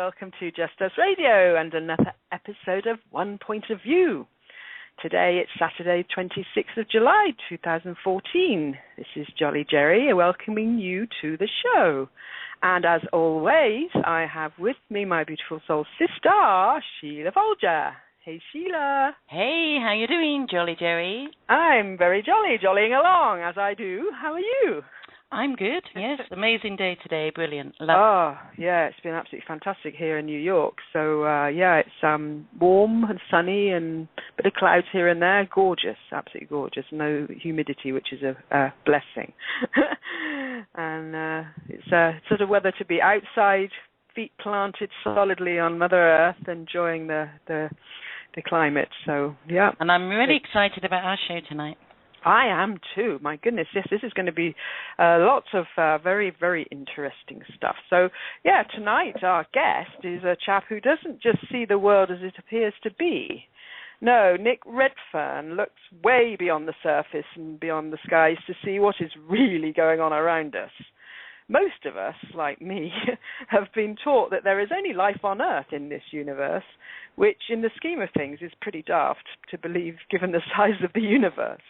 welcome to Just Us Radio and another episode of One Point of View. Today it's Saturday, 26th of July, 2014. This is Jolly Jerry welcoming you to the show. And as always, I have with me my beautiful soul sister, Sheila Folger. Hey, Sheila. Hey, how you doing, Jolly Jerry? I'm very jolly, jollying along, as I do. How are you? I'm good, yes. Amazing day today, brilliant. Oh, yeah, it's been absolutely fantastic here in New York. So, yeah, it's warm and sunny and a bit of clouds here and there. Gorgeous, absolutely gorgeous. No humidity, which is a blessing. And it's sort of weather to be outside, feet planted solidly on Mother Earth, enjoying the climate. So, yeah. And I'm really excited about our show tonight. I am too. My goodness, yes, this is going to be lots of very, very interesting stuff. So, yeah, tonight our guest is a chap who doesn't just see the world as it appears to be. No, Nick Redfern looks way beyond the surface and beyond the skies to see what is really going on around us. Most of us, like me, have been taught that there is only life on Earth in this universe, which in the scheme of things is pretty daft to believe given the size of the universe.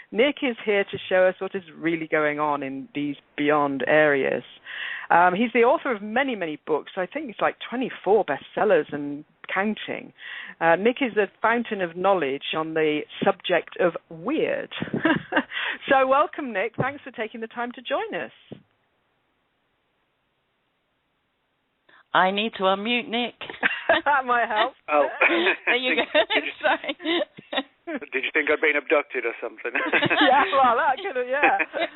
Nick is here to show us what is really going on in these beyond areas. He's the author of many, many books. I think it's like 24 bestsellers and counting. Nick is a fountain of knowledge on the subject of weird. So welcome, Nick. Thanks for taking the time to join us. I need to unmute Nick. That might help. Oh. There you go. Sorry. Did you think I'd been abducted or something? Yeah, well, that could have, yeah.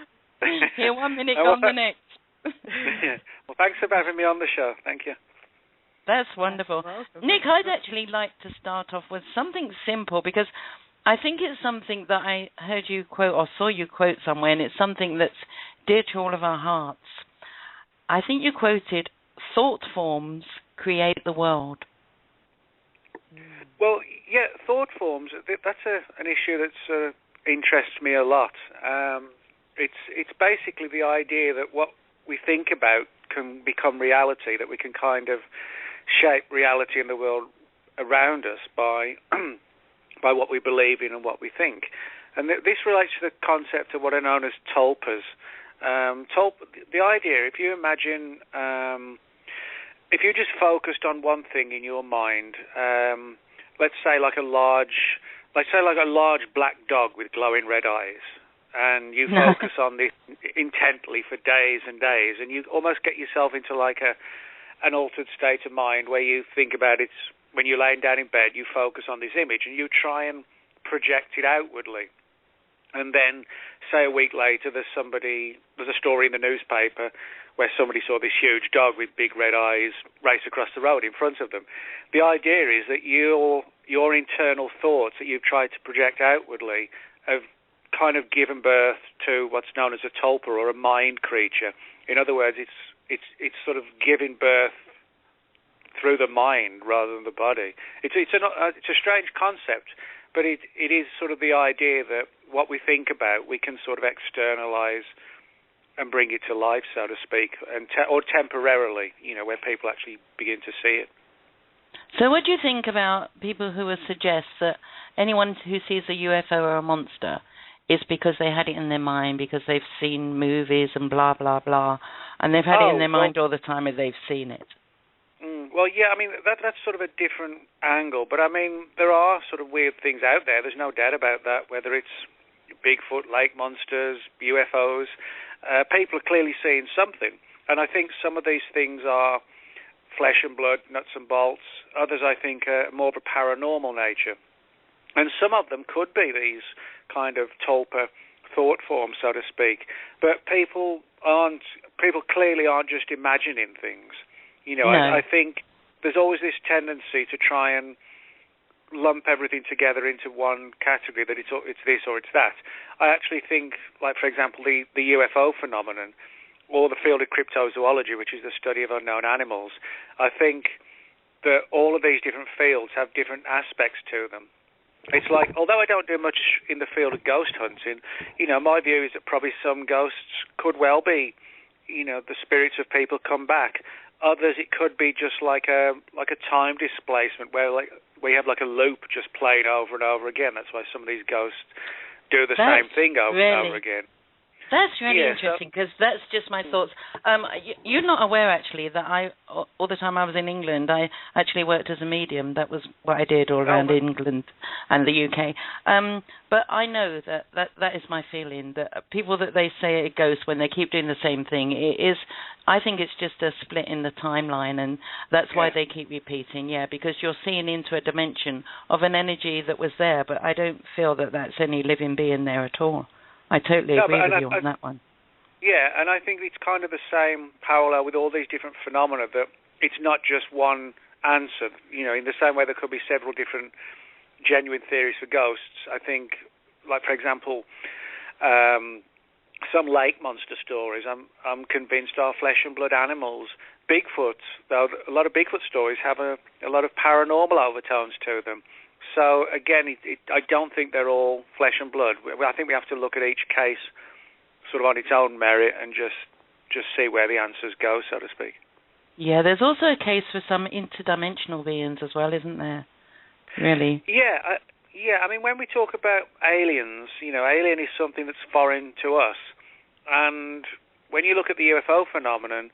Here 1 minute, gone the next. Yeah. Well, thanks for having me on the show. Thank you. That's wonderful. Nick, I'd actually like to start off with something simple, because I think it's something that I heard you quote or saw you quote somewhere, and it's something that's dear to all of our hearts. I think you quoted, "Thought forms create the world." Well, yeah, thought forms, that's an issue that interests me a lot. It's basically the idea that what we think about can become reality, that we can kind of shape reality in the world around us by by what we believe in and what we think. And this relates to the concept of what are known as tulpas. The idea, if you imagine, if you just focused on one thing in your mind, let's say like a large black dog with glowing red eyes, and you focus on this intently for days and days, and you almost get yourself into like an altered state of mind where you think about it. When you're laying down in bed, you focus on this image and you try and project it outwardly. And then, say a week later, there's a story in the newspaper where somebody saw this huge dog with big red eyes race across the road in front of them. The idea is that your internal thoughts that you've tried to project outwardly have kind of given birth to what's known as a tulpa, or a mind creature. In other words, it's sort of giving birth through the mind rather than the body. It's a strange concept, but it is sort of the idea that what we think about, we can sort of externalize and bring it to life, so to speak, or temporarily, where people actually begin to see it. So what do you think about people who would suggest that anyone who sees a UFO or a monster is because they had it in their mind, because they've seen movies and blah, blah, blah, and they've had it in their mind all the time and they've seen it? Well, yeah, I mean, that's sort of a different angle, but I mean, there are sort of weird things out there. There's no doubt about that, whether it's Bigfoot, lake monsters, UFOs. People are clearly seeing something, and I think some of these things are flesh and blood, nuts and bolts. Others, I think, are more of a paranormal nature. And some of them could be these kind of tulpa thought forms, so to speak. But people clearly aren't just imagining things. No. I think there's always this tendency to try and lump everything together into one category, that it's this or it's that. I actually think, like, for example, the UFO phenomenon, or the field of cryptozoology, which is the study of unknown animals, I think that all of these different fields have different aspects to them. It's like, although I don't do much in the field of ghost hunting, my view is that probably some ghosts could well be, the spirits of people come back. Others, it could be just like a time displacement where we have like a loop just playing over and over again. That's why some of these ghosts do the same thing over and over again. That's really interesting, because that's just my thoughts. You're not aware, actually, that all the time I was in England, I actually worked as a medium. That was what I did all around England and the UK. But I know that is my feeling, that people that they say are ghosts when they keep doing the same thing, I think it's just a split in the timeline, and that's why they keep repeating, because you're seeing into a dimension of an energy that was there, but I don't feel that that's any living being there at all. I totally agree with you on that one. Yeah, and I think it's kind of the same parallel with all these different phenomena, that it's not just one answer. In the same way there could be several different genuine theories for ghosts. I think, like, for example, some lake monster stories, I'm convinced are flesh and blood animals. Bigfoot, though, a lot of Bigfoot stories have a lot of paranormal overtones to them. So, again, I don't think they're all flesh and blood. I think we have to look at each case sort of on its own merit and just see where the answers go, so to speak. Yeah, there's also a case for some interdimensional beings as well, isn't there? Really? Yeah. I mean, when we talk about aliens, alien is something that's foreign to us. And when you look at the UFO phenomenon,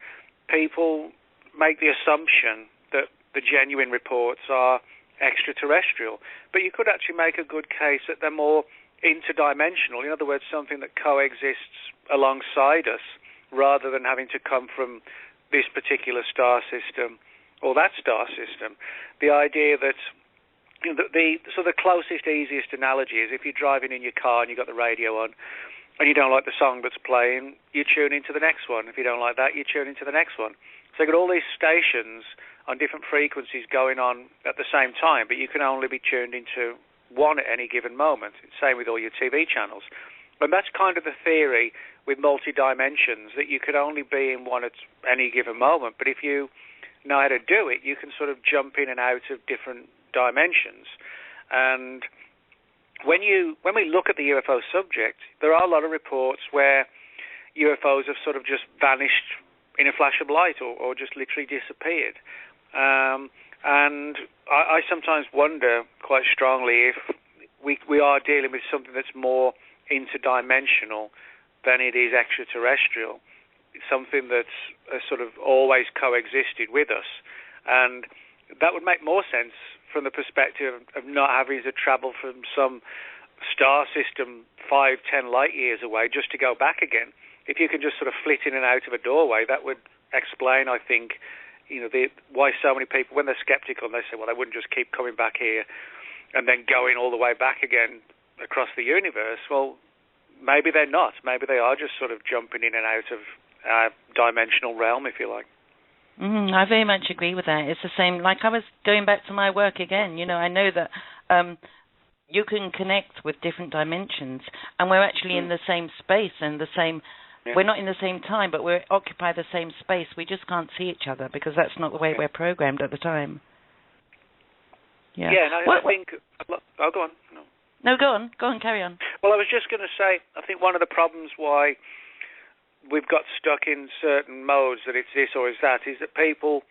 people make the assumption that the genuine reports are extraterrestrial, but you could actually make a good case that they're more interdimensional. In other words, something that coexists alongside us rather than having to come from this particular star system or that star system. The idea that the closest, easiest analogy is if you're driving in your car and you've got the radio on and you don't like the song that's playing, you tune into the next one. If you don't like that, you tune into the next one. So you've got all these stations on different frequencies going on at the same time, but you can only be tuned into one at any given moment. Same with all your TV channels. And that's kind of the theory with multi-dimensions, that you could only be in one at any given moment. But if you know how to do it, you can sort of jump in and out of different dimensions. And when we look at the UFO subject, there are a lot of reports where UFOs have sort of just vanished in a flash of light or just literally disappeared. And I sometimes wonder quite strongly if we are dealing with something that's more interdimensional than it is extraterrestrial. It's something that's sort of always coexisted with us. And that would make more sense from the perspective of not having to travel from some star system 5-10 light years away just to go back again. If you can just sort of flit in and out of a doorway, that would explain, I think, why so many people, when they're skeptical, they say, well, they wouldn't just keep coming back here and then going all the way back again across the universe. Well, maybe they're not. Maybe they are just sort of jumping in and out of our dimensional realm, if you like. I very much agree with that. It's the same, like I was going back to my work again, I know that you can connect with different dimensions, and we're actually in the same space and the same, we're not in the same time, but we occupy the same space. We just can't see each other because that's not the way we're programmed at the time. Yeah. Yeah, and I think... Oh, go on. No, go on, carry on. Well, I was just going to say, I think one of the problems why we've got stuck in certain modes, that it's this or it's that, is that people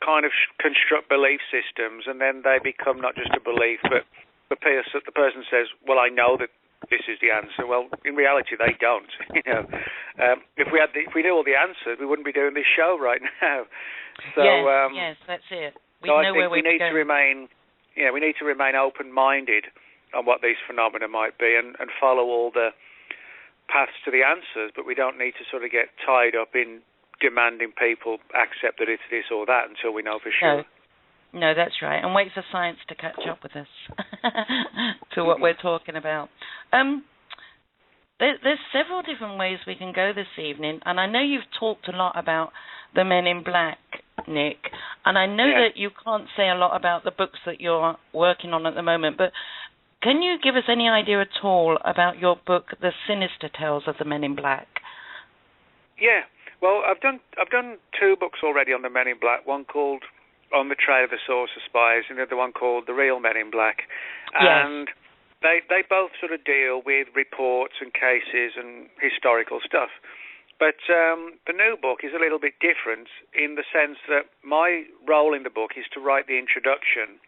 kind of construct belief systems, and then they become not just a belief, but the person says, well, I know that this is the answer. Well, in reality, they don't. If we knew all the answers, we wouldn't be doing this show right now. So, yes, that's it. I think we need to remain open-minded on what these phenomena might be, and follow all the paths to the answers, but we don't need to sort of get tied up in demanding people accept that it's this or that until we know for sure. No, that's right. And wait for science to catch up with us to what we're talking about. There's several different ways we can go this evening, and I know you've talked a lot about the Men in Black, Nick, and I know that you can't say a lot about the books that you're working on at the moment, but can you give us any idea at all about your book, The Sinister Tales of the Men in Black? Yeah, well, I've done 2 books already on the Men in Black. One called On the Trail of the Source of Spies, and the other one called The Real Men in Black. And they both sort of deal with reports and cases and historical stuff. But the new book is a little bit different in the sense that my role in the book is to write the introduction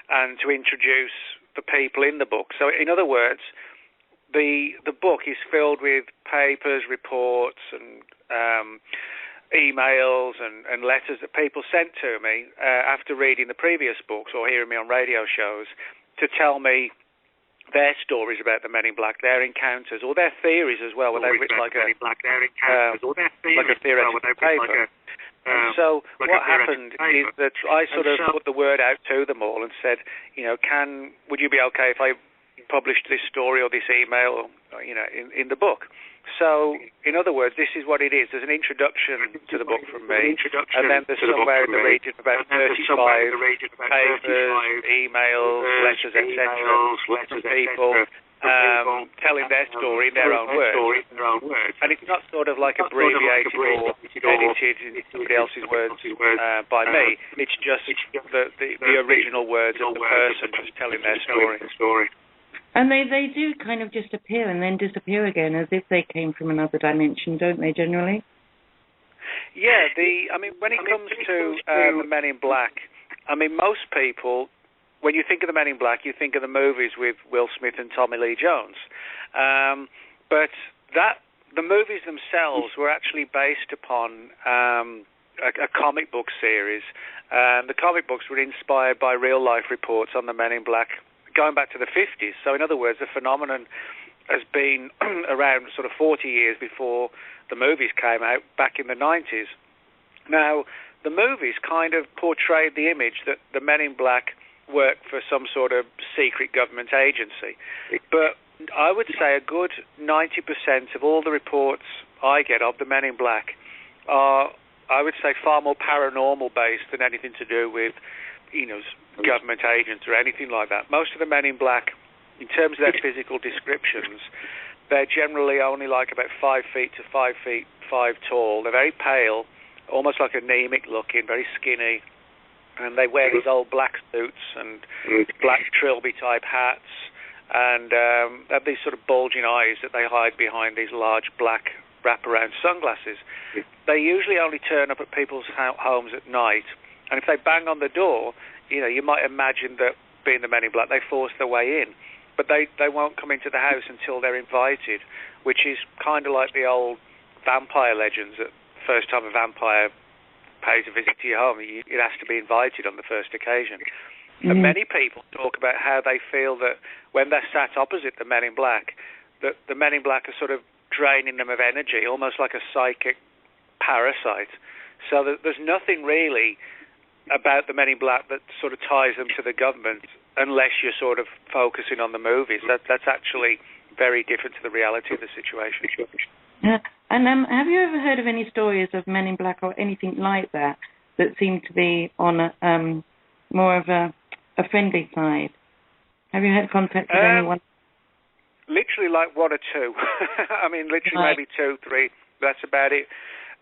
and to introduce the people in the book. So in other words, the book is filled with papers, reports, and emails and letters that people sent to me after reading the previous books or hearing me on radio shows to tell me their stories about the Men in Black, their encounters, or their theories as well, where they've written like a theoretical paper. So what happened is that I sort of put the word out to them all and said, would you be okay if I published this story or this email, in the book? So, in other words, this is what it is. There's an introduction to the book from me, and then there's somewhere in the region of about 35 papers, emails, letters, etc. from people telling their story in their own words. And it's not sort of like abbreviated or edited in somebody else's words by me. It's just the original words of the person just telling their story. And they do kind of just appear and then disappear again, as if they came from another dimension, don't they, generally? Yeah, when it comes to the Men in Black, most people, when you think of the Men in Black, you think of the movies with Will Smith and Tommy Lee Jones. But the movies themselves were actually based upon a comic book series. The comic books were inspired by real-life reports on the Men in Black going back to the 50s. So in other words, the phenomenon has been around sort of 40 years before the movies came out back in the 90s. Now, the movies kind of portrayed the image that the Men in Black work for some sort of secret government agency. But I would say a good 90% of all the reports I get of the Men in Black are, I would say, far more paranormal based than anything to do with, government agents or anything like that. Most of the Men in Black, in terms of their physical descriptions, they're generally only like about 5 feet to 5 feet 5 tall. They're very pale, almost like anemic looking, very skinny, and they wear these old black suits and black trilby type hats, and have these sort of bulging eyes that they hide behind these large black wraparound sunglasses. They usually only turn up at people's homes at night, and if they bang on the door, you might imagine that being the Men in Black, they force their way in, but they won't come into the house until they're invited, which is kind of like the old vampire legends that first time a vampire pays a visit to your home, it has to be invited on the first occasion. And many people talk about how they feel that when they're sat opposite the Men in Black, that the Men in Black are sort of draining them of energy, almost like a psychic parasite. So there's nothing really about the Men in Black that sort of ties them to the government, unless you're sort of focusing on the movies. That's actually very different to the reality of the situation. Yeah. And have you ever heard of any stories of Men in Black or anything like that seem to be on more of a friendly side? Have you had contact with anyone? Literally like one or two. I mean, literally maybe 2, 3. That's about it.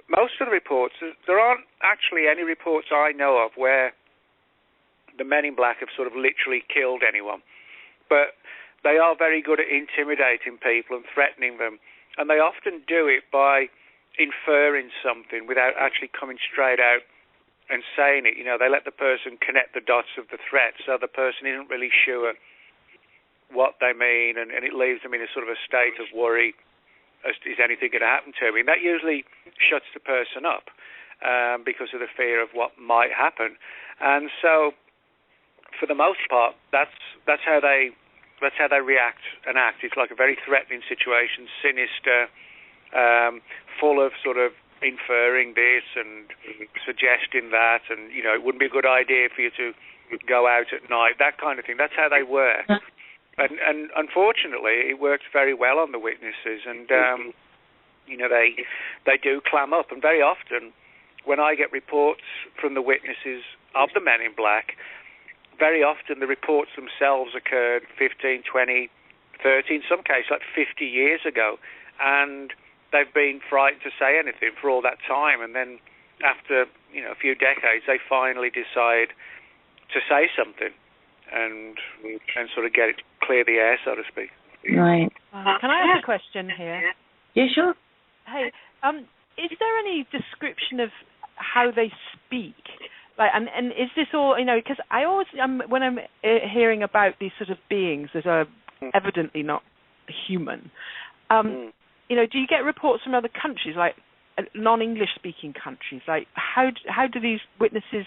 Most of the reports, there aren't actually any reports I know of where the Men in Black have sort of literally killed anyone. But they are very good at intimidating people and threatening them. And they often do it by inferring something without actually coming straight out and saying it. They let the person connect the dots of the threat, so the person isn't really sure what they mean, and it leaves them in a sort of a state of worry as to, is anything going to happen to me? And that usually shuts the person up because of the fear of what might happen. And so, for the most part, that's how they react and act. It's like a very threatening situation, sinister, full of sort of inferring this and suggesting that, and it wouldn't be a good idea for you to go out at night, that kind of thing. That's how they work. And unfortunately, it works very well on the witnesses, and they do clam up. And very often, when I get reports from the witnesses of the Men in Black, very often the reports themselves occurred 15, 20, 30, in some cases like 50 years ago, and they've been frightened to say anything for all that time, and then after a few decades they finally decide to say something and sort of clear the air, so to speak. Right. Can I ask a question here? Yeah, sure. Hey, is there any description of how they speak? And is this all, because I always, when I'm hearing about these sort of beings that are evidently not human, do you get reports from other countries, like non-English speaking countries? Like, how do these witnesses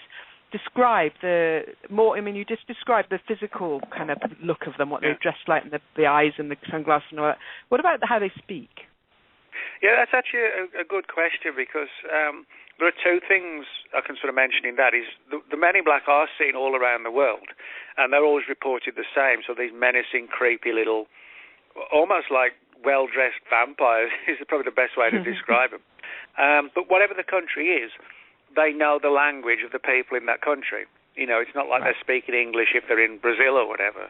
describe you just described the physical kind of look of them, what they're dressed like, and the eyes and the sunglasses and all that. What about how they speak? Yeah, that's actually a good question, because there are two things I can sort of mention in that. Is the Men in Black are seen all around the world, and they're always reported the same. So these menacing, creepy little, almost like well-dressed vampires is probably the best way to describe them. But whatever the country is, they know the language of the people in that country. It's not like they're speaking English if they're in Brazil or whatever.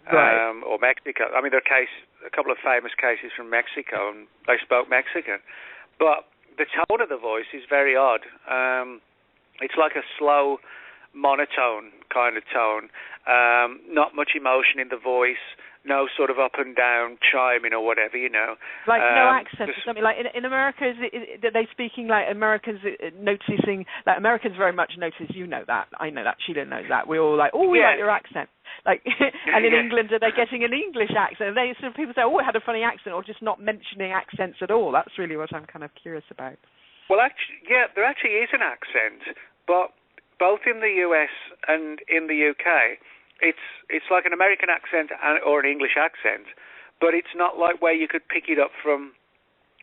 Or Mexico. I mean, there are a couple of famous cases from Mexico, and they spoke Mexican. But the tone of the voice is very odd. It's like a slow, monotone kind of tone. Not much emotion in the voice. No sort of up and down chiming or whatever, Like no accent or something. Like in America, are they speaking like Americans noticing? Like Americans very much notice. You know that. I know that. Sheila knows that. We're all like, we like your accent. Like, and in England, are they getting an English accent? People say, it had a funny accent, or just not mentioning accents at all. That's really what I'm kind of curious about. Well, actually, there actually is an accent, but both in the US and in the UK, it's like an American accent or an English accent, but it's not like where you could pick it up from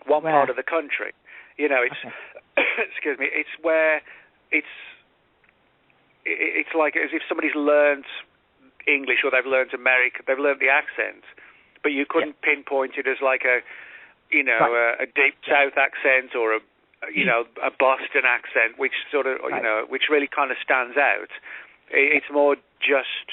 one part of the country. It's excuse me. It's where it's like as if somebody's learned English or they've learned American, they've learned the accent, but you couldn't pinpoint it as like a deep South accent or a Boston accent, which sort of, which really kind of stands out. It's more just,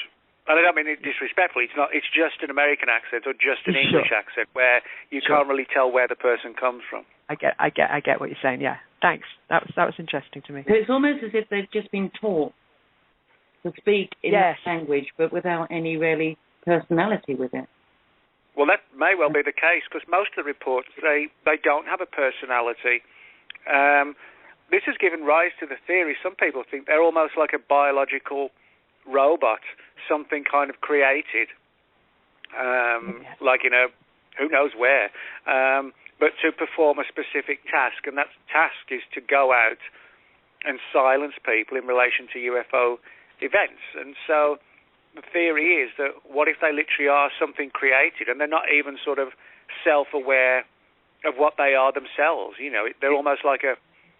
and I don't mean it disrespectfully, it's just an American accent or just an English accent where you can't really tell where the person comes from. I get what you're saying. Yeah, thanks. That was interesting to me. So it's almost as if they've just been taught to speak in that language, but without any really personality with it. Well, that may well be the case, because most of the reports, they don't have a personality. This has given rise to the theory. Some people think they're almost like a biological robot, something kind of created, like who knows where, but to perform a specific task, and that task is to go out and silence people in relation to UFO events. And so the theory is that what if they literally are something created and they're not even sort of self-aware of what they are themselves? They're almost like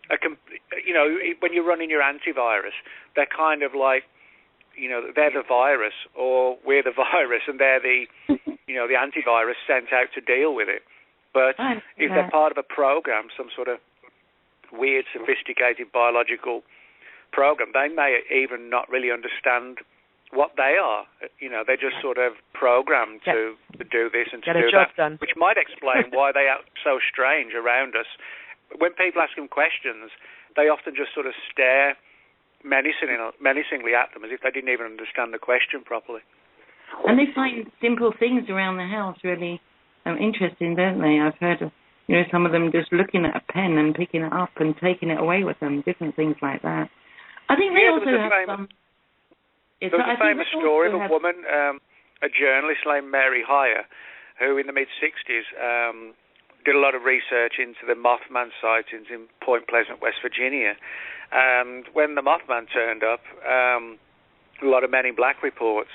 when you're running your antivirus, they're kind of like, they're the virus, or we're the virus, and they're the, the antivirus sent out to deal with it. But if they're part of a program, some sort of weird, sophisticated biological program, they may even not really understand what they are. They're just sort of programmed to do this and to do that, done. Which might explain why they act so strange around us. When people ask them questions, they often just sort of stare menacingly at them as if they didn't even understand the question properly. And they find simple things around the house really interesting, don't they? I've heard of some of them just looking at a pen and picking it up and taking it away with them, different things like that. I think they also have some... There was a famous story of a woman, a journalist named Mary Hire, who in the mid-60s did a lot of research into the Mothman sightings in Point Pleasant, West Virginia. And when the Mothman turned up, a lot of Men in Black reports.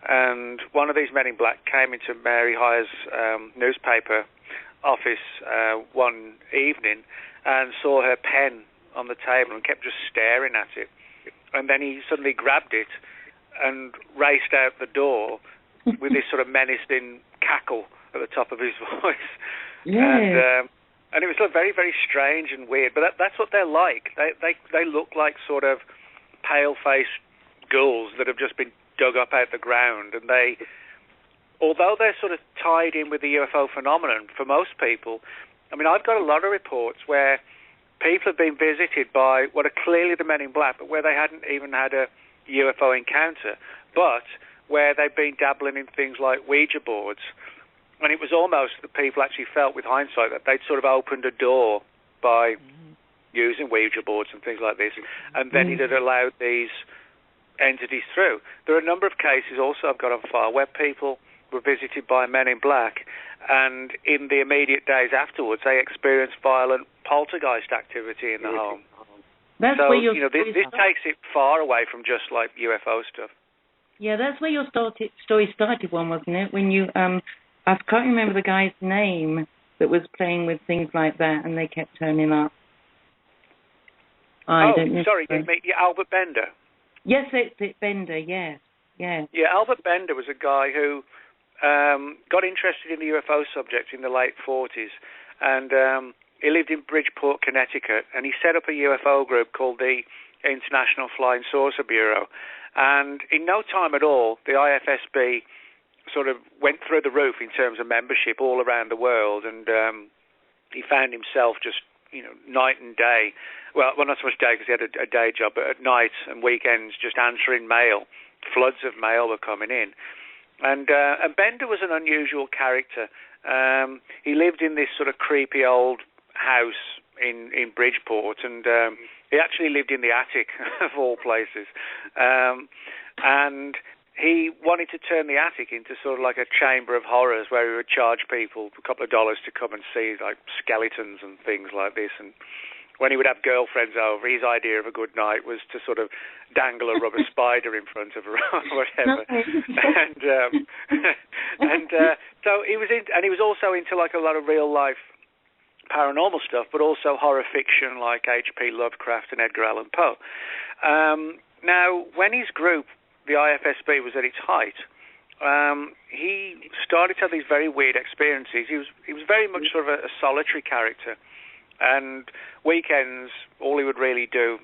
And one of these Men in Black came into Mary Hire's newspaper office one evening and saw her pen on the table and kept just staring at it. And then he suddenly grabbed it and raced out the door with this sort of menacing cackle at the top of his voice. Yeah. And it was very, very strange and weird. But that's what they're like. They look like sort of pale-faced ghouls that have just been dug up out the ground. And although they're sort of tied in with the UFO phenomenon, for most people, I mean, I've got a lot of reports where people have been visited by what are clearly the Men in Black, but where they hadn't even had a UFO encounter, but where they've been dabbling in things like Ouija boards. And it was almost that people actually felt, with hindsight, that they'd sort of opened a door by using Ouija boards and things like this, and then it had allowed these entities through. There are a number of cases also I've got on file where people were visited by Men in Black, and in the immediate days afterwards, they experienced violent poltergeist activity in the home. That's so, where your this takes it far away from just like UFO stuff. Yeah, that's where your story started, wasn't it? When you, I can't remember the guy's name that was playing with things like that, and they kept turning up. Sorry, Albert Bender. Yes, it's Bender. Yes. Yeah, Albert Bender was a guy who got interested in the UFO subject in the late 40s, and he lived in Bridgeport, Connecticut, and he set up a UFO group called the International Flying Saucer Bureau. And in no time at all, the IFSB sort of went through the roof in terms of membership all around the world, and he found himself just, night and day. Well, not so much day because he had a day job, but at night and weekends just answering mail. Floods of mail were coming in. And Bender was an unusual character. He lived in this sort of creepy old house in Bridgeport, and he actually lived in the attic of all places. And he wanted to turn the attic into sort of like a chamber of horrors where he would charge people a couple of dollars to come and see like skeletons and things like this. And when he would have girlfriends over, his idea of a good night was to sort of dangle a rubber spider in front of her or whatever. So he was he was also into like a lot of real life paranormal stuff, but also horror fiction like H.P. Lovecraft and Edgar Allan Poe. Now, when his group the IFSB was at its height, he started to have these very weird experiences. He was very much sort of a solitary character, and weekends, all he would really do,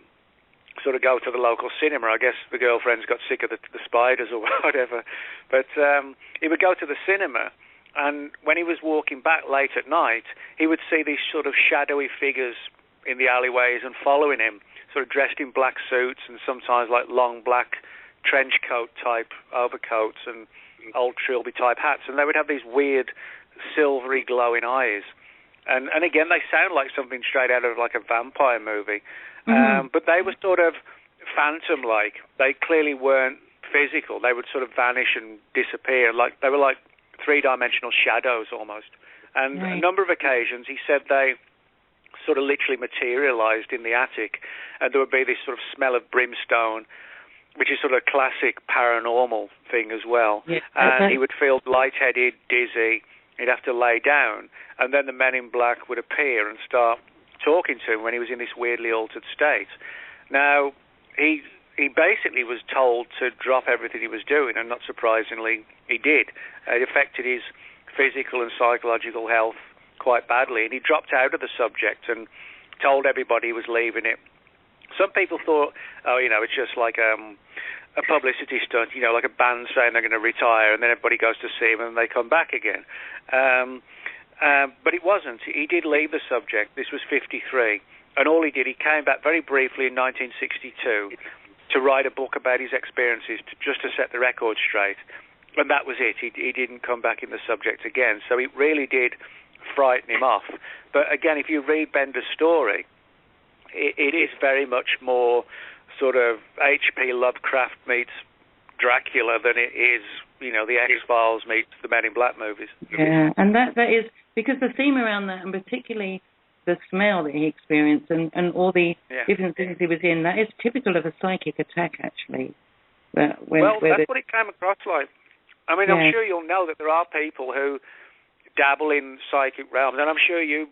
sort of go to the local cinema. I guess the girlfriends got sick of the spiders or whatever, but he would go to the cinema, and when he was walking back late at night, he would see these sort of shadowy figures in the alleyways and following him, sort of dressed in black suits and sometimes like long black trench coat type overcoats and old trilby type hats, and they would have these weird silvery glowing eyes, and again they sound like something straight out of like a vampire movie, but they were sort of phantom like. They clearly weren't physical. They would sort of vanish and disappear, like they were like three-dimensional shadows almost. And a number of occasions he said they sort of literally materialized in the attic, and there would be this sort of smell of brimstone, which is sort of a classic paranormal thing as well. Yeah. And he would feel lightheaded, dizzy. He'd have to lay down, and then the men in black would appear and start talking to him when he was in this weirdly altered state. Now, he basically was told to drop everything he was doing, and not surprisingly, he did. It affected his physical and psychological health quite badly, and he dropped out of the subject and told everybody he was leaving it. Some people thought, it's just like a publicity stunt, like a band saying they're going to retire, and then everybody goes to see him and they come back again. But it wasn't. He did leave the subject. This was 1953, and all he did, he came back very briefly in 1962 to write a book about his experiences, just to set the record straight, and that was it. He didn't come back in the subject again, so it really did frighten him off. But again, if you read Bender's story, it is very much more sort of H.P. Lovecraft meets Dracula than it is, the X-Files meets the Men in Black movies. Yeah, and that is, because the theme around that, and particularly the smell that he experienced and all the different things he was in, that is typical of a psychic attack, actually. That's what it came across like. I mean, I'm sure you'll know that there are people who dabble in psychic realms, and I'm sure you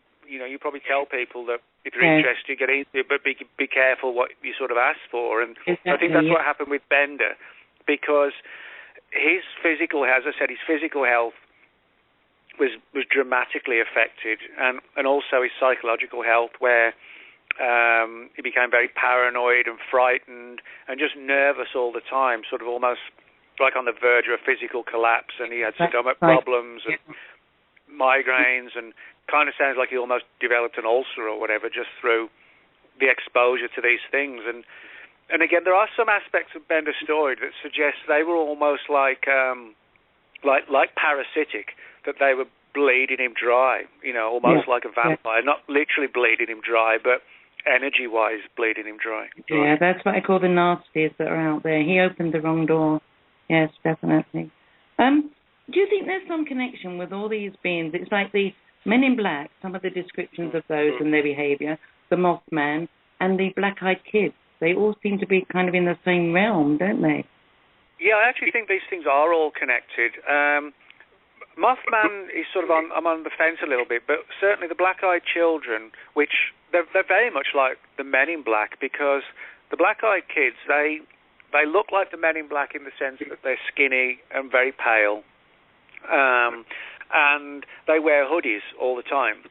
probably tell people that if you're interested, get into it, but be careful what you sort of ask for. And I think that's what happened with Bender, because his physical health was dramatically affected, and also his psychological health, where he became very paranoid and frightened and just nervous all the time, sort of almost like on the verge of a physical collapse, and he had stomach problems and migraines, and kind of sounds like he almost developed an ulcer or whatever just through the exposure to these things. And again, there are some aspects of Bender's story that suggest they were almost like parasitic, that they were bleeding him dry, almost like a vampire, not literally bleeding him dry, but energy-wise bleeding him dry. Yeah, that's what I call the nasties that are out there. He opened the wrong door. Yes, definitely. Do you think there's some connection with all these beings? It's like the Men in Black, some of the descriptions of those and their behavior, the Mothman, and the Black-Eyed Kids. They all seem to be kind of in the same realm, don't they? Yeah, I actually think these things are all connected. Mothman is sort of I'm on the fence a little bit, but certainly the Black-Eyed Children, which they're very much like the Men in Black, because the Black-Eyed Kids, they look like the Men in Black in the sense that they're skinny and very pale. And they wear hoodies all the time.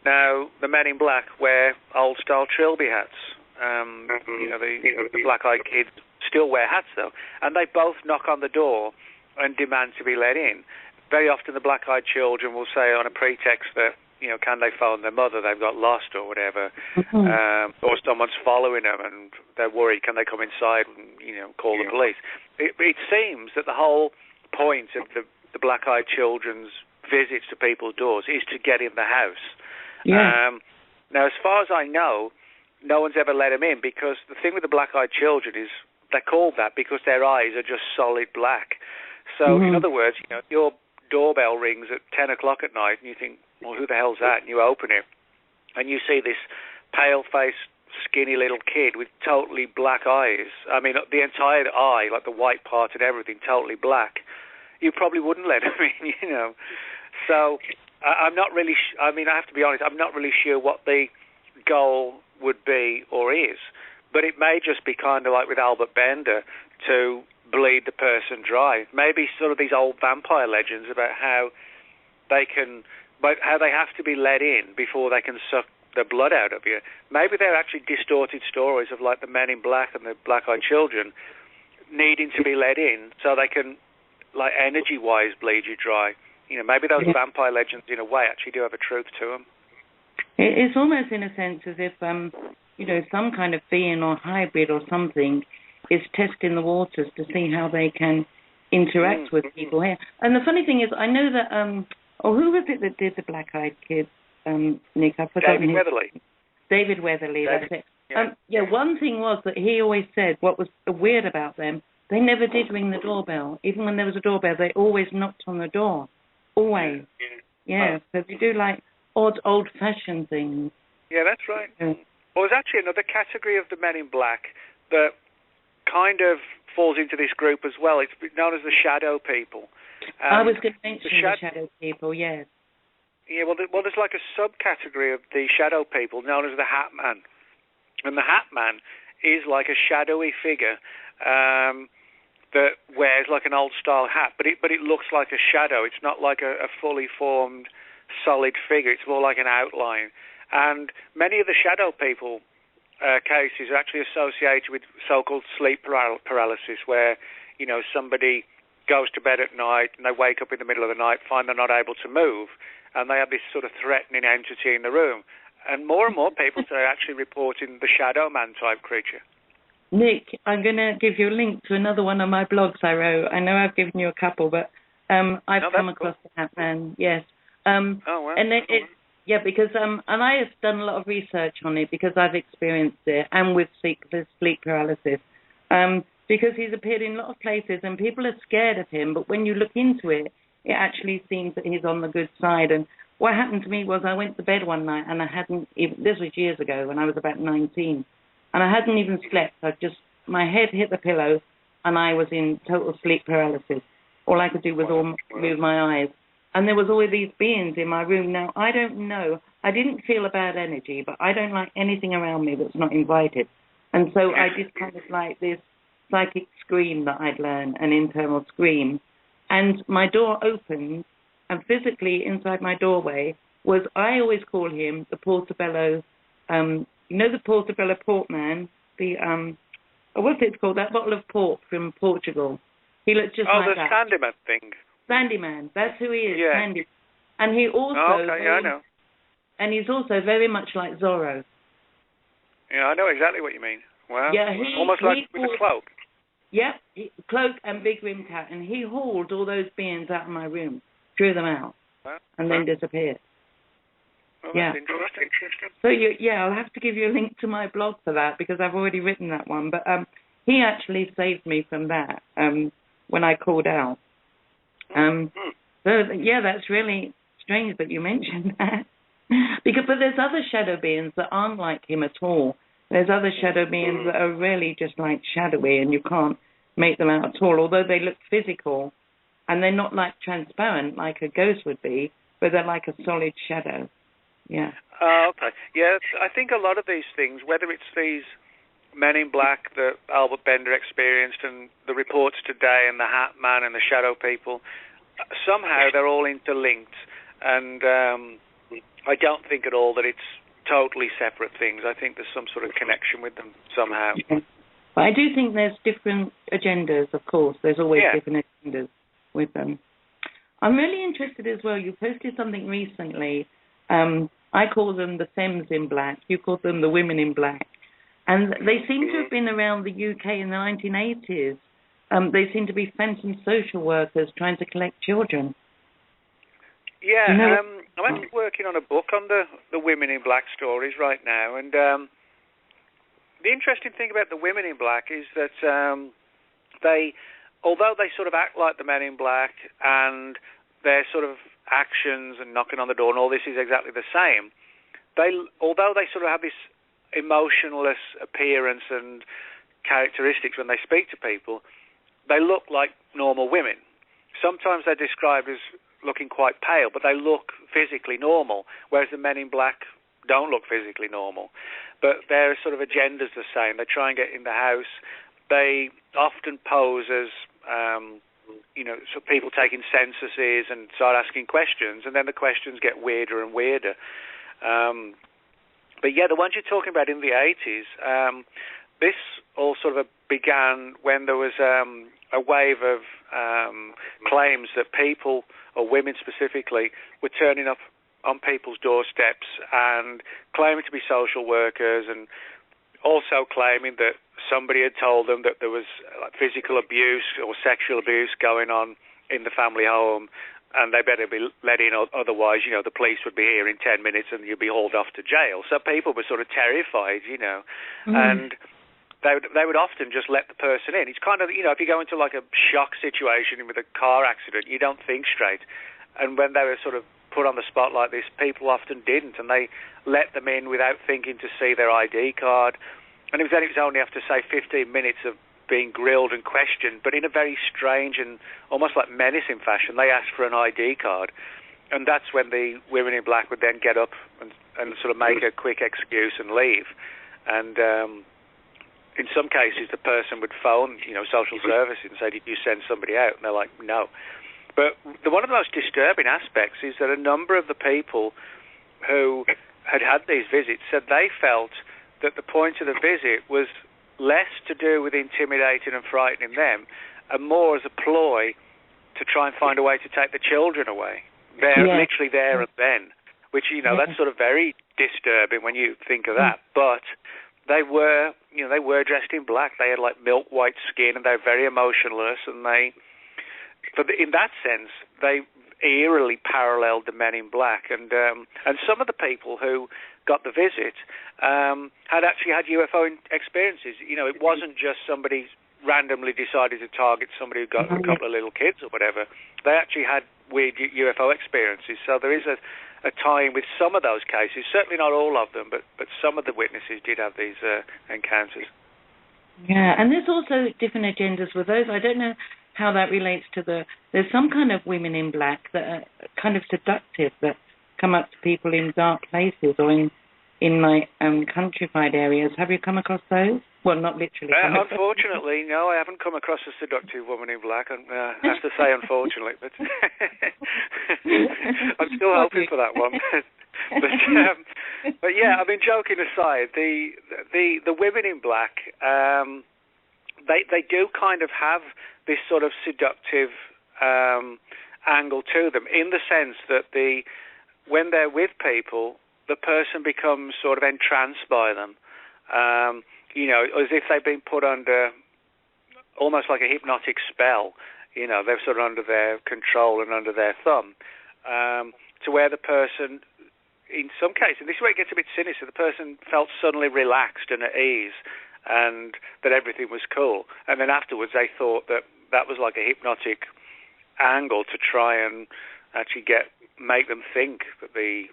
Now, the Men in Black wear old-style trilby hats. The Black-Eyed Kids still wear hats, though. And they both knock on the door and demand to be let in. Very often the Black-Eyed Children will say on a pretext that, can they phone their mother, they've got lost or whatever, or someone's following them and they're worried, can they come inside and, call the police. It seems that the whole point of the Black-Eyed Children's visits to people's doors is to get in the house. Yeah. Now, as far as I know, no one's ever let them in, because the thing with the Black-Eyed Children is they're called that because their eyes are just solid black. So, in other words, your doorbell rings at 10 o'clock at night and you think, well, who the hell's that? And you open it and you see this pale-faced, skinny little kid with totally black eyes. I mean, the entire eye, like the white part and everything, totally black. You probably wouldn't let him in, So I'm not really, I have to be honest, I'm not really sure what the goal would be or is, but it may just be kind of like with Albert Bender, to bleed the person dry. Maybe sort of these old vampire legends about how they have to be let in before they can suck the blood out of you. Maybe they're actually distorted stories of like the Men in Black and the Black-Eyed Children needing to be let in so they can, like, energy-wise bleed you dry. You know, maybe those vampire legends, in a way, actually do have a truth to them. It's almost in a sense as if, you know, some kind of being or hybrid or something is testing the waters to see how they can interact with people here. And the funny thing is, I know that, who was it that did the Black-Eyed Kids, Nick? I've forgotten David Weatherly. David Weatherly, that's it. Yeah. One thing was that he always said what was weird about them, they never did ring the doorbell. Even when there was a doorbell, they always knocked on the door. Always. Yeah, so they do like odd, old-fashioned things. Yeah, that's right. Yeah. Well, there's actually another category of the Men in Black that kind of falls into this group as well. It's known as the shadow people. I was going to mention the shadow people, yes. Yeah, well, there's like a subcategory of the shadow people known as the Hat Man. And the Hat Man is like a shadowy figure that wears like an old-style hat, but it looks like a shadow. It's not like a fully formed, solid figure. It's more like an outline. And many of the shadow people cases are actually associated with so-called sleep paralysis, where, you know, somebody goes to bed at night and they wake up in the middle of the night, find they're not able to move, and they have this sort of threatening entity in the room. And more people are actually reporting the shadow man type creature. Nick, I'm going to give you a link to another one of my blogs I wrote. I know I've given you a couple, but I've come across the Hat Man, yes. Oh, wow. And yeah, because and I have done a lot of research on it because I've experienced it, and with sleep paralysis, because he's appeared in a lot of places and people are scared of him, but when you look into it, it actually seems that he's on the good side. And what happened to me was I went to bed one night and I hadn't even, this was years ago when I was about 19, and I hadn't even slept. My head hit the pillow and I was in total sleep paralysis. All I could do was move my eyes. And there was all these beings in my room. Now, I don't know. I didn't feel a bad energy, but I don't like anything around me that's not invited. And so I did kind of like this psychic scream that I'd learned, an internal scream. And my door opened, and physically inside my doorway was, I always call him the Portobello, you know the Portobello port man? What's it called? That bottle of port from Portugal. He looked just like that. Oh, the Candyman thing. Sandyman, that's who he is, Sandyman. And he also... Oh, okay, I know. And he's also very much like Zorro. Yeah, I know exactly what you mean. Wow. Yeah, almost like with a cloak. Yep, cloak and big rim cap. And he hauled all those beings out of my room, threw them out, and then disappeared. Well, that's interesting. So, I'll have to give you a link to my blog for that, because I've already written that one. But he actually saved me from that when I called out. That's really strange that you mentioned that. But there's other shadow beings that aren't like him at all. There's other shadow beings that are really just like shadowy, and you can't make them out at all, although they look physical, and they're not like transparent like a ghost would be, but they're like a solid shadow. Yeah. Okay. Yeah, I think a lot of these things, whether it's these Men in Black that Albert Bender experienced and the reports today and the Hat Man and the Shadow People, somehow they're all interlinked, and I don't think at all that it's totally separate things. I think there's some sort of connection with them somehow. Yeah. But I do think there's different agendas, of course. There's always different agendas with them. I'm really interested as well. You posted something recently. I call them the Femmes in Black. You call them the Women in Black. And they seem to have been around the UK in the 1980s. They seem to be phantom social workers trying to collect children. Yeah, I'm actually working on a book on the Women in Black stories right now. And the interesting thing about the Women in Black is that although they sort of act like the Men in Black and their sort of actions and knocking on the door and all this is exactly the same, although they sort of have this emotionless appearance and characteristics when they speak to people, they look like normal women. Sometimes they're described as looking quite pale, but they look physically normal, whereas the Men in Black don't look physically normal. But their sort of agenda's the same. They try and get in the house. They often pose as so people taking censuses and start asking questions, and then the questions get weirder and weirder. But yeah, the ones you're talking about in the 80s, this all sort of began when there was a wave of claims that people, or women specifically, were turning up on people's doorsteps and claiming to be social workers, and also claiming that somebody had told them that there was physical abuse or sexual abuse going on in the family home, and they better be let in, otherwise, the police would be here in 10 minutes and you'd be hauled off to jail. So people were sort of terrified, and they would often just let the person in. It's kind of, if you go into like a shock situation with a car accident, you don't think straight. And when they were sort of put on the spot like this, people often didn't, and they let them in without thinking to see their ID card. And it was only after, say, 15 minutes of being grilled and questioned, but in a very strange and almost like menacing fashion, they asked for an ID card. And that's when the women in black would then get up and sort of make a quick excuse and leave. And in some cases, the person would phone, social services and say, "Did you send somebody out?" And they're like, "No." But one of the most disturbing aspects is that a number of the people who had these visits said they felt that the point of the visit was less to do with intimidating and frightening them, and more as a ploy to try and find a way to take the children away. They're literally there and then, which, that's sort of very disturbing when you think of that. But they were dressed in black. They had like milk white skin, and they were very emotionless, and in that sense, they eerily paralleled the men in black. And some of the people who got the visit had actually had UFO experiences. It wasn't just somebody randomly decided to target somebody who got a couple of little kids or whatever. They actually had weird UFO experiences. So there is a tie-in with some of those cases. Certainly not all of them, but some of the witnesses did have these encounters. Yeah, and there's also different agendas with those. I don't know how that relates to there's some kind of women in black that are kind of seductive, that come up to people in dark places or in countrified areas. Have you come across those? Well, not literally. Unfortunately, no, I haven't come across a seductive woman in black. I have to say, unfortunately, but I'm still hoping for that one. but yeah, I mean, joking aside, the women in black, they do kind of have this sort of seductive angle to them, in the sense that when they're with people, the person becomes sort of entranced by them, as if they've been put under almost like a hypnotic spell. They're sort of under their control and under their thumb, to where the person, in some cases, this is where it gets a bit sinister, the person felt suddenly relaxed and at ease, and that everything was cool. And then afterwards they thought that was like a hypnotic angle to try and actually make them think that the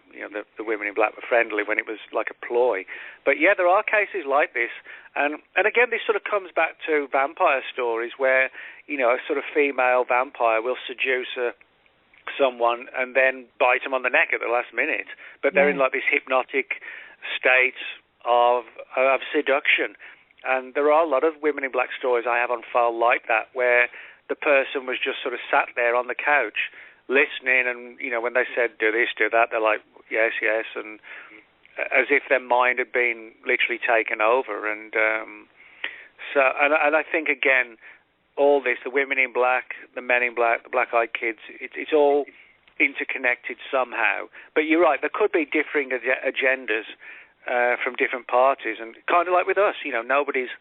women in black were friendly, when it was like a ploy. But yeah, there are cases like this, and again, this sort of comes back to vampire stories where a sort of female vampire will seduce someone and then bite them on the neck at the last minute, but they're in like this hypnotic state of seduction. And there are a lot of women in black stories I have on file like that, where the person was just sort of sat there on the couch listening, and when they said do this, do that, they're like yes, and as if their mind had been literally taken over. And so I think, again, all this, the women in black, the men in black, the black-eyed kids, it's all interconnected somehow. But you're right, there could be differing agendas from different parties, and kind of like with us, nobody's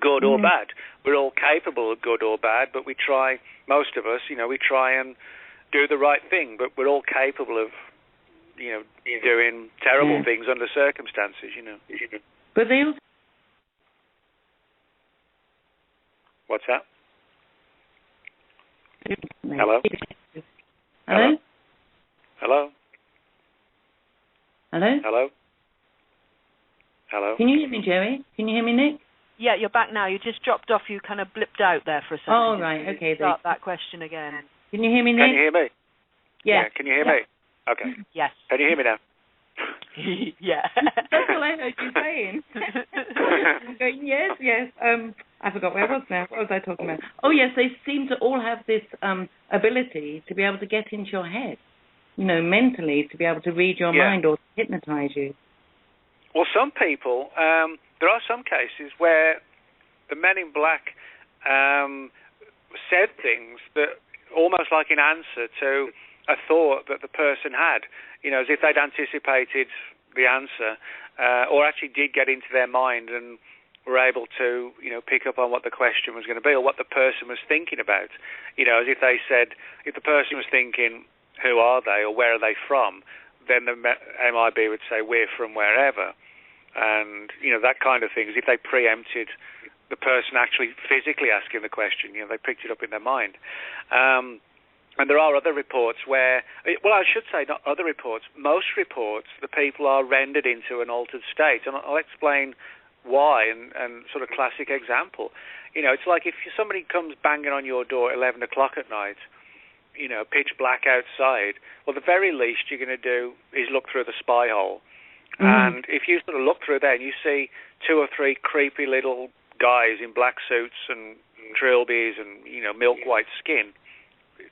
good or bad. We're all capable of good or bad, but we try, most of us, we try and do the right thing, but we're all capable of, doing terrible things under circumstances, But they also... What's that? Hello? Hello? Hello? Hello? Hello? Hello? Can you hear me, Joey? Can you hear me, Nick? Yeah, you're back now. You just dropped off. You kind of blipped out there for a second. Oh, right. Okay. Start that question again. Can you hear me, Nick? Can you hear me? Yeah. Can you hear me? Okay. Yes. Can you hear me now? Yeah. That's all I heard you saying. I'm going, yes. I forgot where I was now. What was I talking about? Oh, yes, they seem to all have this ability to be able to get into your head, mentally, to be able to read your mind or hypnotize you. Well, some people, there are some cases where the Men in Black said things that almost like in answer to a thought that the person had, as if they'd anticipated the answer, or actually did get into their mind and were able to, pick up on what the question was going to be or what the person was thinking about. As if they said, if the person was thinking, who are they or where are they from, then the MIB would say, we're from wherever. And, that kind of thing, as if they preempted the person actually physically asking the question. They picked it up in their mind. And there are other reports where, well, I should say not other reports, most reports, the people are rendered into an altered state. And I'll explain why, and sort of classic example. It's like if somebody comes banging on your door at 11 o'clock at night, pitch black outside, well, the very least you're going to do is look through the spy hole. And if you sort of look through there and you see 2 or 3 creepy little guys in black suits and trilbies and, milk white skin,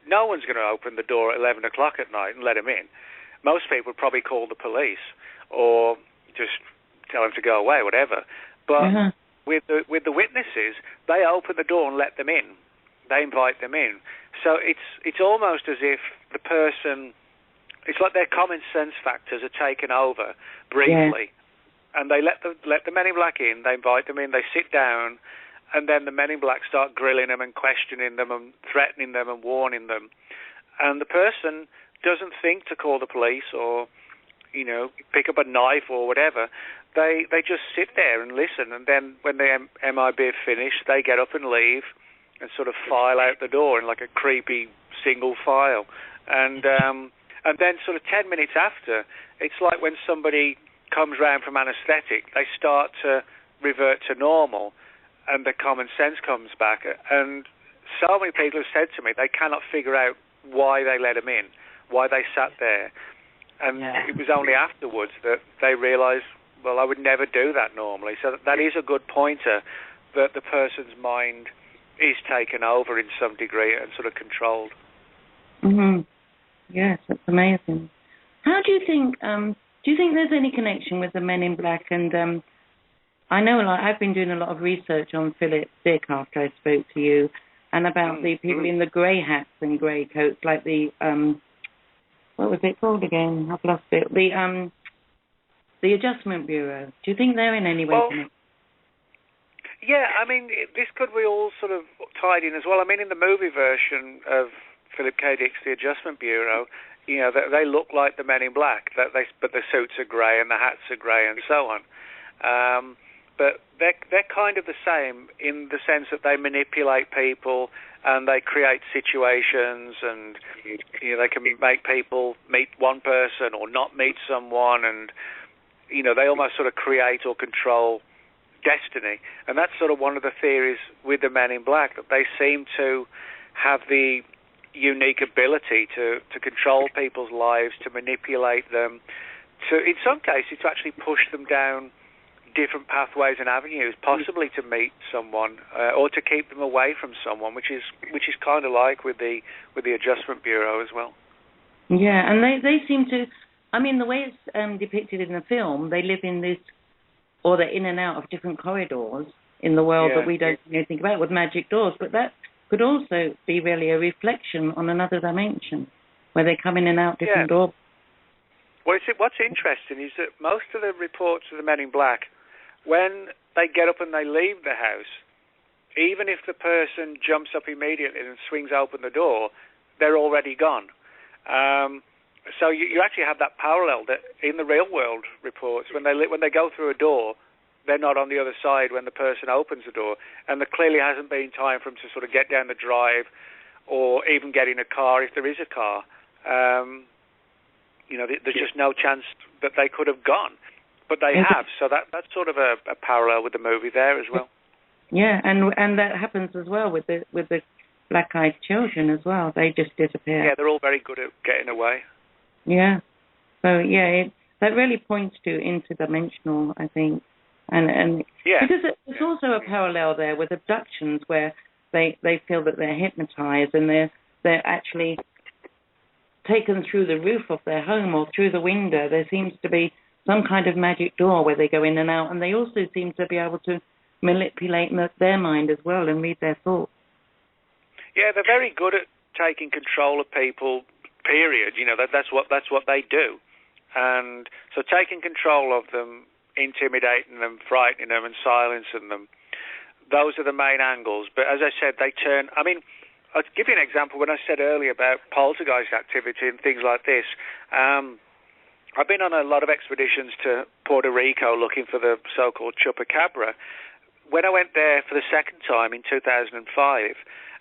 no one's going to open the door at 11 o'clock at night and let them in. Most people would probably call the police or just tell them to go away, whatever. But with the witnesses, they open the door and let them in. They invite them in. So it's almost as if the person, it's like their common sense factors are taken over briefly, and they let the Men in Black in. They invite them in. They sit down, and then the Men in Black start grilling them and questioning them and threatening them and warning them. And the person doesn't think to call the police or, pick up a knife or whatever. They just sit there and listen. And then when the MIB have finished, they get up and leave and sort of file out the door in like a creepy single file. And then sort of 10 minutes after, it's like when somebody comes round from anaesthetic, they start to revert to normal and the common sense comes back. And so many people have said to me they cannot figure out why they let them in, why they sat there. And it was only afterwards that they realised, well, I would never do that normally. So that is a good pointer that the person's mind is taken over in some degree and sort of controlled. Yes, that's amazing. How do you think there's any connection with the Men in Black? And I know I've been doing a lot of research on Philip Dick after I spoke to you, and about the people in the grey hats and grey coats, like the what was it called again? I've lost it. The Adjustment Bureau. Do you think they're in any way connected? Yeah, I mean, this could be all sort of tied in as well. I mean, in the movie version of Philip K. Dick's The Adjustment Bureau, they look like the Men in Black, but the suits are grey and the hats are grey and so on. But they're kind of the same in the sense that they manipulate people and they create situations, and they can make people meet one person or not meet someone, and they almost sort of create or control destiny. And that's sort of one of the theories with the Men in Black, that they seem to have the unique ability to control people's lives, to manipulate them, to, in some cases, to actually push them down different pathways and avenues, possibly to meet someone or to keep them away from someone, which is kind of like with the Adjustment Bureau as well. Yeah, and they seem to, I mean, the way it's depicted in the film, they live in this, or they're in and out of different corridors in the world that we don't think about with magic doors, but that could also be really a reflection on another dimension where they come in and out different doors. Well, what's interesting is that most of the reports of the Men in Black, when they get up and they leave the house, even if the person jumps up immediately and swings open the door, they're already gone. So you actually have that parallel that in the real world reports, when they go through a door, they're not on the other side when the person opens the door, and there clearly hasn't been time for them to sort of get down the drive or even get in a car if there is a car. There's just no chance that they could have gone, but they have. So that's sort of a parallel with the movie there as well. Yeah, and that happens as well with the black-eyed children as well. They just disappear. Yeah, they're all very good at getting away. Yeah. So that really points to interdimensional, I think. And because there's also a parallel there with abductions where they feel that they're hypnotized and they're actually taken through the roof of their home or through the window. There seems to be some kind of magic door where they go in and out, and they also seem to be able to manipulate their mind as well and read their thoughts. Yeah, they're very good at taking control of people, period. You know, that's what they do. And so taking control of them, intimidating them, frightening them, and silencing them, those are the main angles. But as I said, they turn... I mean, I'll give you an example. When I said earlier about poltergeist activity and things like this, I've been on a lot of expeditions to Puerto Rico looking for the so-called chupacabra. When I went there for the second time in 2005,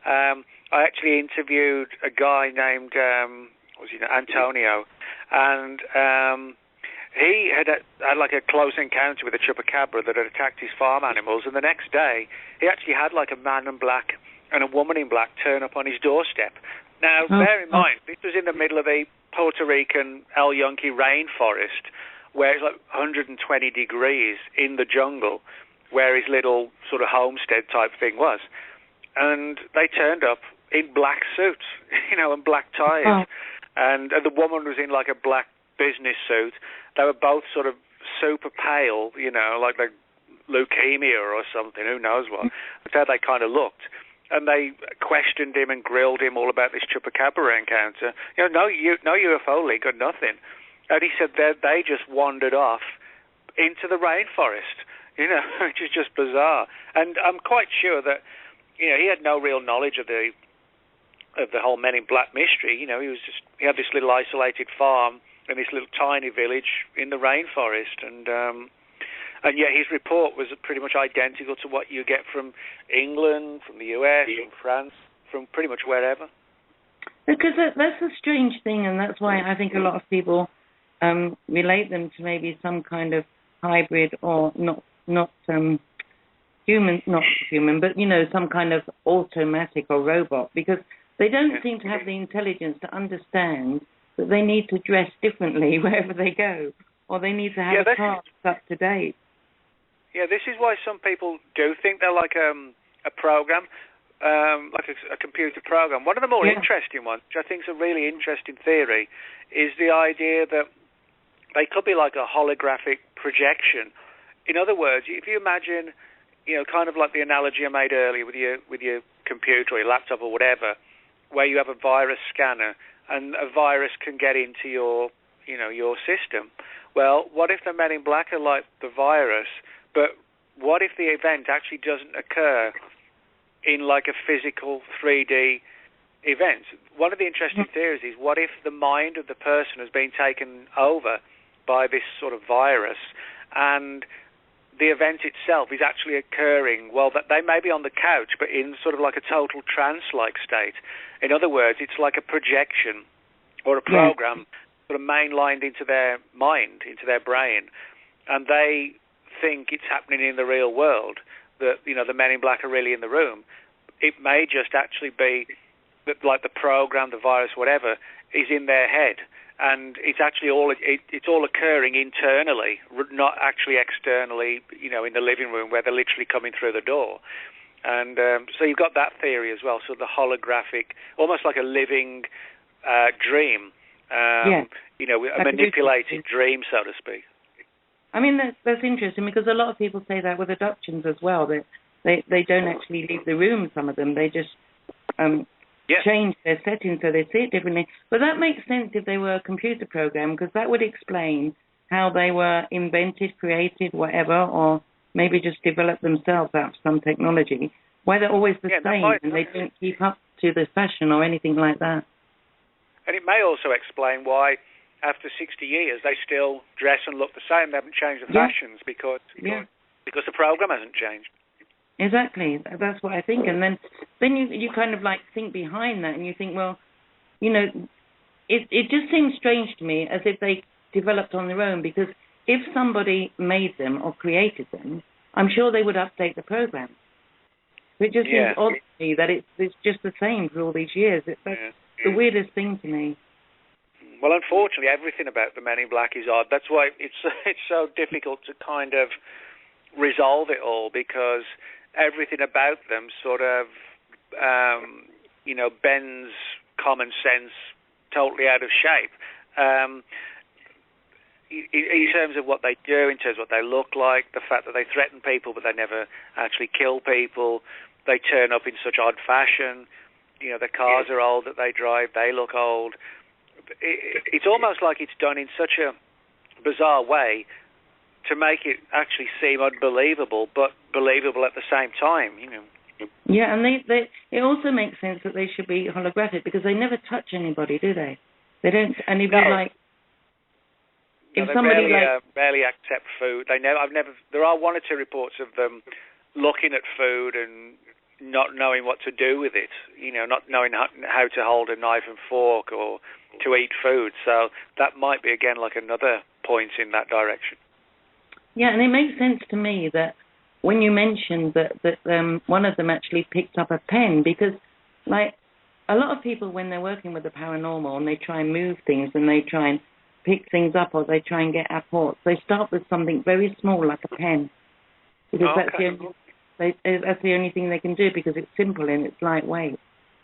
I actually interviewed a guy named Antonio, and he had like a close encounter with a chupacabra that had attacked his farm animals, and the next day he actually had like a man in black and a woman in black turn up on his doorstep. Now, bear in mind, this was in the middle of the Puerto Rican El Yunque rainforest, where it's like 120 degrees in the jungle, where his little sort of homestead type thing was. And they turned up in black suits, you know, and black ties. And the woman was in like a black business suit. They were both sort of super pale, you know, like leukemia or something, who knows what. That's how they kind of looked. And they questioned him and grilled him all about this chupacabra encounter. You know, no UFO link or nothing. And he said they just wandered off into the rainforest, you know, which is just bizarre. And I'm quite sure that, you know, he had no real knowledge of the whole Men in Black mystery. You know, he had this little isolated farm in this little tiny village in the rainforest, and yet his report was pretty much identical to what you get from England, from the US, from France, from pretty much wherever. Because that's a strange thing, and that's why I think a lot of people relate them to maybe some kind of hybrid or not human, but, you know, some kind of automatic or robot, because they don't seem to have the intelligence to understand that they need to dress differently wherever they go, or they need to have a car that's up to date. Yeah, this is why some people do think they're like a program, like a computer program. One of the more interesting ones, which I think is a really interesting theory, is the idea that they could be like a holographic projection. In other words, if you imagine, you know, kind of like the analogy I made earlier with your computer or your laptop or whatever, where you have a virus scanner and a virus can get into your system. Well, what if the Men in Black are like the virus? But what if the event actually doesn't occur in like a physical 3D event? One of the interesting theories is, what if the mind of the person has been taken over by this sort of virus, and the event itself is actually occurring, well, that they may be on the couch, but in sort of like a total trance-like state. In other words, it's like a projection or a program sort of mainlined into their mind, into their brain, and they think it's happening in the real world, that, you know, the Men in Black are really in the room. It may just actually be that, like, the program, the virus, whatever, is in their head, and it's actually it's all occurring internally, not actually externally, you know, in the living room where they're literally coming through the door. And so you've got that theory as well, so the holographic, almost like a living dream, you know, a manipulated dream, so to speak. I mean, that's interesting, because a lot of people say that with abductions as well, that they don't actually leave the room, some of them. They just change their settings so they see it differently. But that makes sense if they were a computer program, because that would explain how they were invented, created, whatever, or maybe just developed themselves out of some technology, why they're always the same and they don't keep up to the fashion or anything like that. And it may also explain why, after 60 years, they still dress and look the same. They haven't changed the fashions because the program hasn't changed. Exactly. That's what I think. And then you kind of like think behind that, and you think, well, you know, it just seems strange to me as if they developed on their own, because if somebody made them or created them, I'm sure they would update the program. It just seems odd to me that it's just the same for all these years. That's the weirdest thing to me. Well, unfortunately, everything about the Men in Black is odd. That's why it's so difficult to kind of resolve it all, because everything about them sort of, bends common sense totally out of shape. In terms of what they do, in terms of what they look like, the fact that they threaten people but they never actually kill people, they turn up in such odd fashion, the cars are old that they drive, they look old. It's almost like it's done in such a bizarre way to make it actually seem unbelievable, but believable at the same time, Yeah, and it also makes sense that they should be holographic, because they never touch anybody, do they? They don't, and even if somebody barely accept food. There are one or two reports of them looking at food and not knowing what to do with it, not knowing how to hold a knife and fork or to eat food. So that might be, again, like another point in that direction. Yeah, and it makes sense to me that when you mentioned that one of them actually picked up a pen, because, like, a lot of people, when they're working with the paranormal and they try and move things and they try and pick things up or they try and get apports, they start with something very small like a pen, because that's the only thing they can do, because it's simple and it's lightweight.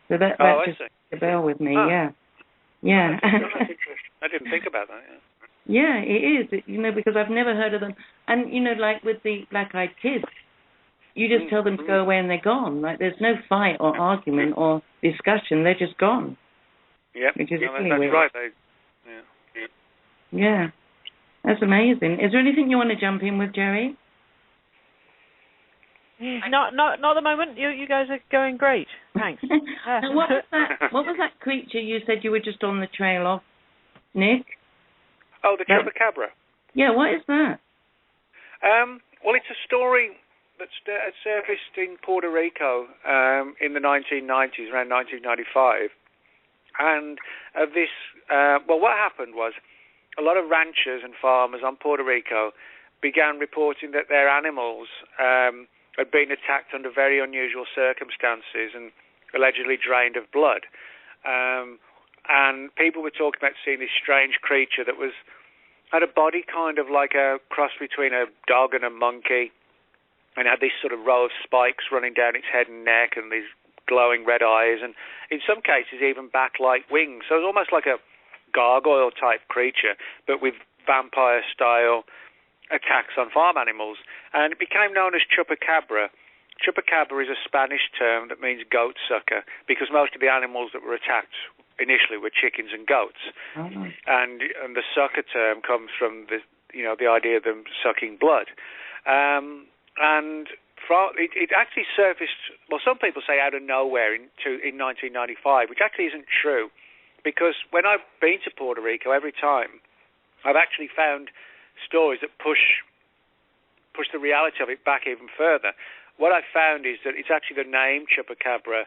So that just rings a bell with me. Yeah. That's interesting. I didn't think about that. Yeah, it is. Because I've never heard of them. And like with the black-eyed kids, you just tell them to go away and they're gone. Like, there's no fight or argument or discussion. They're just gone. Yep. Which is really that's weird. Right. Yeah. That's amazing. Is there anything you want to jump in with, Jerry? Not at the moment. You guys are going great. Thanks. What was that creature you said you were just on the trail of, Nick? Oh, the chupacabra. Yeah, what is that? Well, it's a story that surfaced in Puerto Rico in the 1990s, around 1995. And what happened was a lot of ranchers and farmers on Puerto Rico began reporting that their animals had been attacked under very unusual circumstances and allegedly drained of blood. And people were talking about seeing this strange creature that had a body kind of like a cross between a dog and a monkey, and had this sort of row of spikes running down its head and neck and these glowing red eyes, and in some cases even bat-like wings. So it was almost like a gargoyle-type creature, but with vampire-style attacks on farm animals. And it became known as chupacabra. Chupacabra is a Spanish term that means goat sucker, because most of the animals that were attacked initially were chickens and goats. Oh. And the sucker term comes from the idea of them sucking blood. It actually surfaced, well, some people say out of nowhere in 1995, which actually isn't true, because when I've been to Puerto Rico, every time I've actually found stories that push the reality of it back even further. What I found is that it's actually the name chupacabra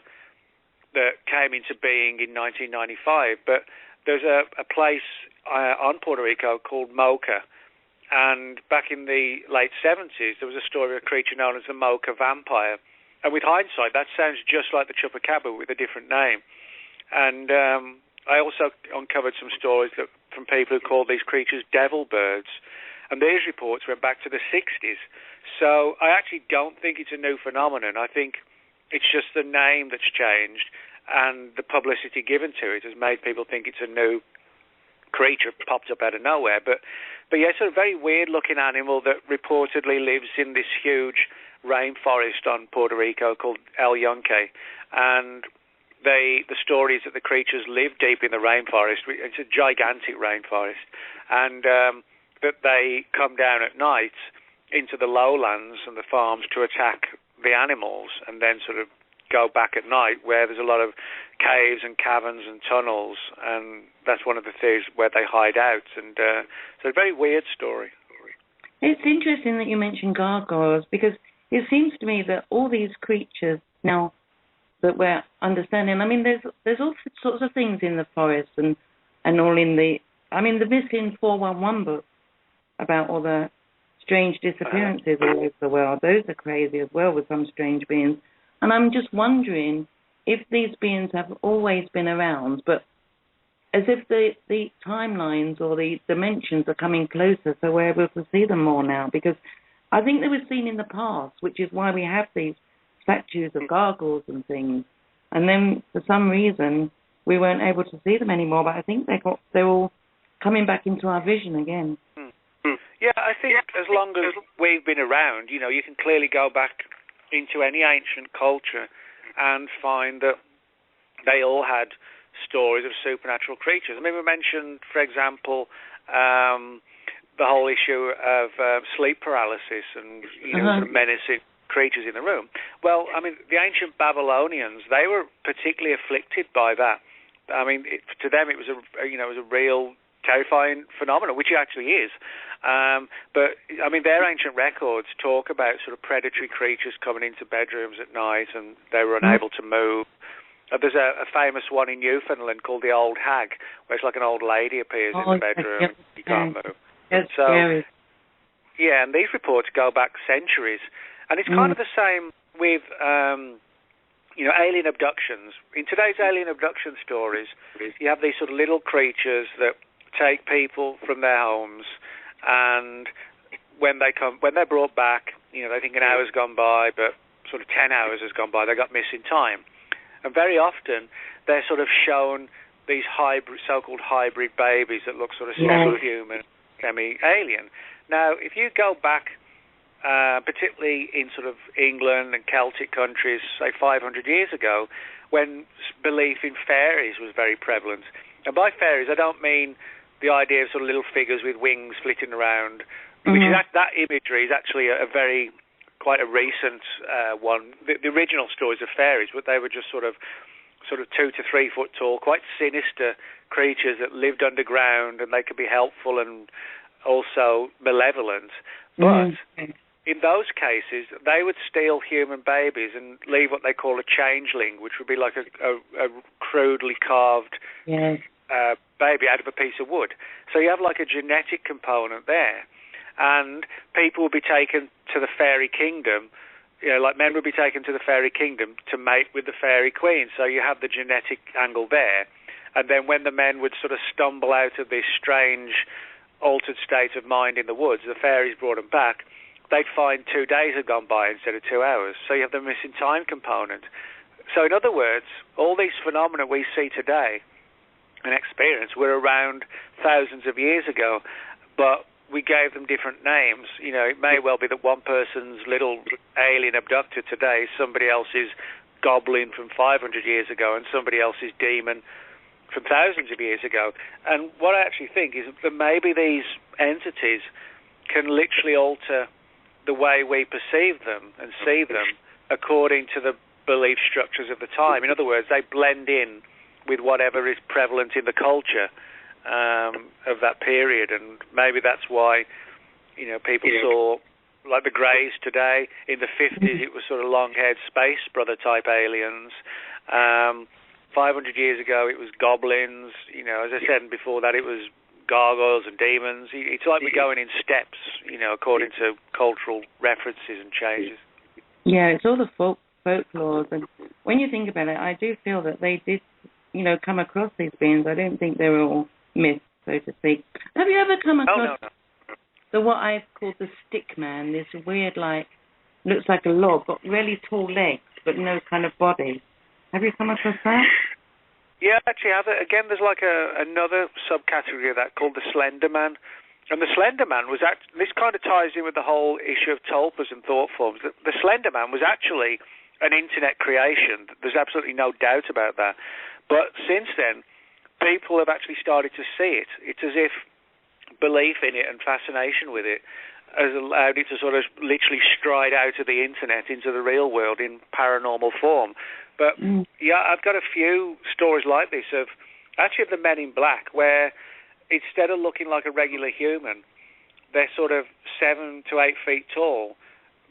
that came into being in 1995, but there's a place on Puerto Rico called Mocha, and back in the late 70s there was a story of a creature known as the Mocha vampire, and with hindsight that sounds just like the chupacabra with a different name. And I also uncovered some stories from people who called these creatures devil birds, and these reports went back to the 60s. So I actually don't think it's a new phenomenon. I think it's just the name that's changed, and the publicity given to it has made people think it's a new creature popped up out of nowhere. But yeah, it's a very weird-looking animal that reportedly lives in this huge rainforest on Puerto Rico called El Yunque, and the story is that the creatures live deep in the rainforest. It's a gigantic rainforest, and that they come down at night into the lowlands and the farms to attack the animals, and then sort of go back at night where there's a lot of caves and caverns and tunnels, and that's one of the things where they hide out. And so a very weird story. It's interesting that you mentioned gargoyles, because it seems to me that all these creatures now that we're understanding, I mean, there's all sorts of things in the forest and all in the missing 411 book about all the strange disappearances all over the world. Those are crazy as well, with some strange beings. And I'm just wondering if these beings have always been around, but as if the timelines or the dimensions are coming closer, so we're able to see them more now. Because I think they were seen in the past, which is why we have these statues of gargoyles and things. And then, for some reason, we weren't able to see them anymore. But I think they're all coming back into our vision again. Yeah, I think as long as we've been around, you can clearly go back into any ancient culture and find that they all had stories of supernatural creatures. I mean, we mentioned, for example, the whole issue of sleep paralysis and sort of menacing creatures in the room. Well, I mean, the ancient Babylonians, they were particularly afflicted by that. I mean, to them, it was a real terrifying phenomenon, which it actually is. But I mean, their ancient records talk about sort of predatory creatures coming into bedrooms at night, and they were unable to move. There's a famous one in Newfoundland called the Old Hag, where it's like an old lady appears in the bedroom and you can't move. It's scary. Yeah, and these reports go back centuries. And it's kind of the same with, alien abductions. In today's alien abduction stories, you have these sort of little creatures that take people from their homes, and when they're brought back, they think an hour's gone by, but sort of 10 hours has gone by. They got missing time. And very often, they're sort of shown these so-called hybrid babies that look sort of semi-human, semi-alien. Now, if you go back, particularly in sort of England and Celtic countries, say 500 years ago, when belief in fairies was very prevalent. And by fairies, I don't mean the idea of sort of little figures with wings flitting around, which is that imagery is actually quite a recent one. The original stories of fairies, but they were just sort of 2 to 3 foot tall, quite sinister creatures that lived underground, and they could be helpful and also malevolent. But in those cases, they would steal human babies and leave what they call a changeling, which would be like a crudely carved baby out of a piece of wood. So you have like a genetic component there. And people would be taken to the fairy kingdom, like men would be taken to the fairy kingdom to mate with the fairy queen. So you have the genetic angle there. And then when the men would sort of stumble out of this strange, altered state of mind in the woods, the fairies brought them back, they'd find 2 days had gone by instead of 2 hours. So you have the missing time component. So in other words, all these phenomena we see today and experience were around thousands of years ago, but we gave them different names. It may well be that one person's little alien abductor today is somebody else's goblin from 500 years ago and somebody else's demon from thousands of years ago. And what I actually think is that maybe these entities can literally alter the way we perceive them and see them according to the belief structures of the time. In other words, they blend in with whatever is prevalent in the culture of that period, and maybe that's why people saw, like the Greys today. In the 50s, it was sort of long-haired space brother type aliens. 500 years ago, it was goblins. As I said before that, it was gargoyles and demons. It's like we're going in steps, according to cultural references and changes. Yeah, it's all the folklore, and when you think about it, I do feel that they did, come across these beings. I don't think they were all myths, so to speak. Have you ever come across what I call the stick man? This weird, looks like a log, got really tall legs, but no kind of body. Have you come across that? Yeah, actually, again, there's like another subcategory of that called the Slender Man. And the Slender Man was this kind of ties in with the whole issue of tulpas and thought forms. The Slender Man was actually an internet creation. There's absolutely no doubt about that. But since then, people have actually started to see it. It's as if belief in it and fascination with it has allowed it to sort of literally stride out of the internet into the real world in paranormal form. But yeah, I've got a few stories like this of the Men in Black, where instead of looking like a regular human, they're sort of 7 to 8 feet tall,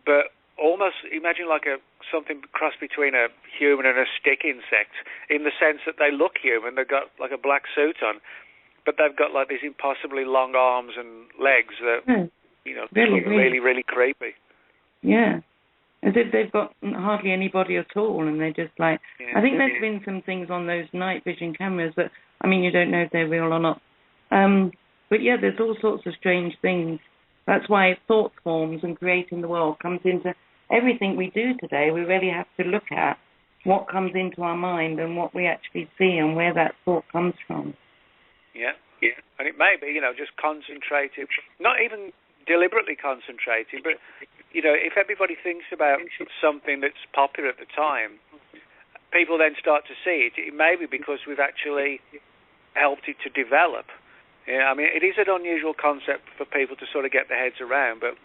but almost imagine like something cross between a human and a stick insect, in the sense that they look human. They've got like a black suit on, but they've got like these impossibly long arms and legs that look really, really creepy. Yeah. As if they've got hardly any body at all, and they're just like... Yeah. I think there's been some things on those night vision cameras that I mean, you don't know if they're real or not. But yeah, there's all sorts of strange things. That's why thought forms and creating the world comes into everything we do today. We really have to look at what comes into our mind and what we actually see and where that thought comes from. Yeah. And it may be, just concentrated, not even deliberately concentrating, but, if everybody thinks about something that's popular at the time, people then start to see it. It may be because we've actually helped it to develop. I mean, it is an unusual concept for people to sort of get their heads around, but,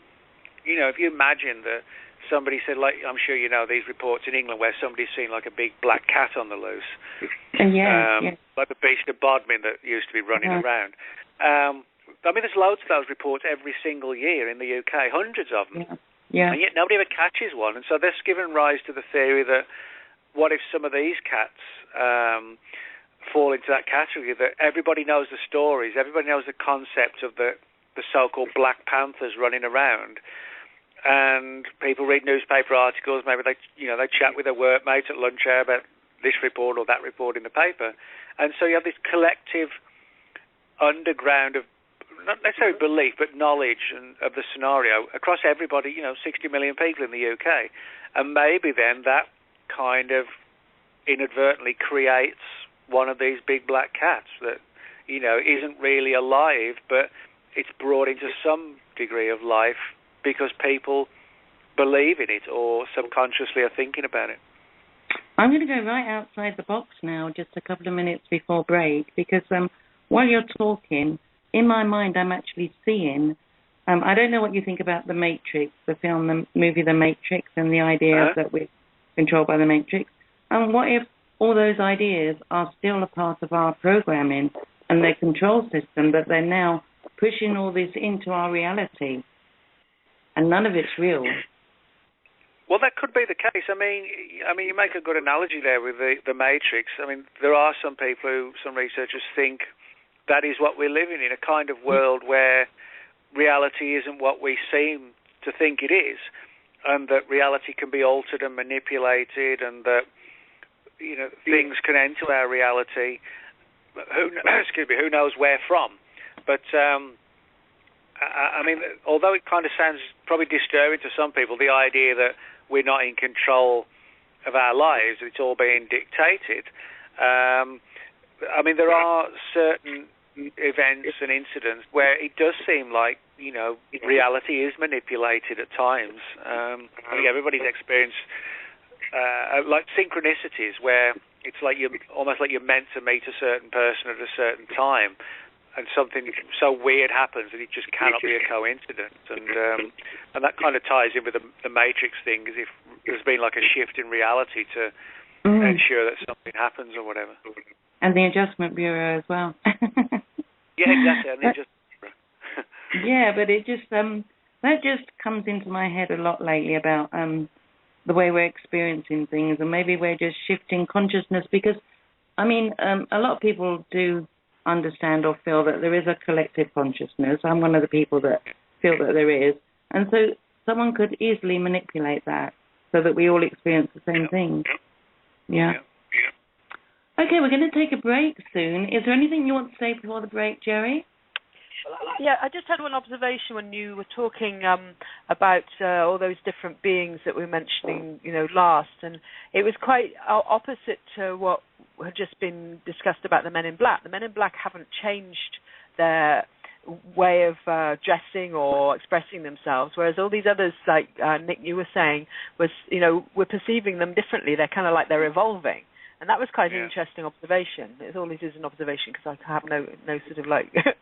if you imagine that somebody said, like, I'm sure you know these reports in England where somebody's seen like a big black cat on the loose. Like the beast of Bodmin that used to be running around. I mean, there's loads of those reports every single year in the UK, hundreds of them. And yet nobody ever catches one. And so this given rise to the theory that what if some of these cats fall into that category, that everybody knows the stories, everybody knows the concept of the so-called Black Panthers running around, and people read newspaper articles, maybe they chat with their workmates at lunch hour about this report or that report in the paper, and so you have this collective underground of not necessarily belief but knowledge of the scenario across everybody, 60 million people in the UK, and maybe then that kind of inadvertently creates one of these big black cats that, isn't really alive, but it's brought into some degree of life because people believe in it or subconsciously are thinking about it. I'm going to go right outside the box now, just a couple of minutes before break, because while you're talking, in my mind I'm actually seeing, I don't know what you think about The Matrix, the movie The Matrix, and the idea that we're controlled by The Matrix. And what if all those ideas are still a part of our programming and their control system, but they're now pushing all this into our reality, and none of it's real? Well, that could be the case. I mean, you make a good analogy there with the Matrix. I mean, there are some people some researchers think that is what we're living in, a kind of world where reality isn't what we seem to think it is, and that reality can be altered and manipulated, and that things can enter our reality. Who knows where from? But I mean, although it kind of sounds probably disturbing to some people, the idea that we're not in control of our lives, it's all being dictated. I mean, there are certain events and incidents where it does seem like, reality is manipulated at times. I think everybody's experienced like synchronicities, where it's like almost like you're meant to meet a certain person at a certain time, and something so weird happens that it just cannot be a coincidence. And that kind of ties in with the Matrix thing, as if there's been like a shift in reality to ensure that something happens or whatever. And the Adjustment Bureau as well. Yeah, exactly. And yeah, but it just that just comes into my head a lot lately about the way we're experiencing things, and maybe we're just shifting consciousness, because, I mean, a lot of people do understand or feel that there is a collective consciousness. I'm one of the people that feel that there is. And so someone could easily manipulate that so that we all experience the same thing. Yeah. Okay, we're going to take a break soon. Is there anything you want to say before the break, Jerry? Yeah, I just had one observation when you were talking about all those different beings that we were mentioning, last, and it was quite opposite to what had just been discussed about the Men in Black. The Men in Black haven't changed their way of dressing or expressing themselves, whereas all these others, like Nick, you were saying, was, we're perceiving them differently. They're kind of like they're evolving. And that was quite an interesting observation. It always is an observation, because I have no sort of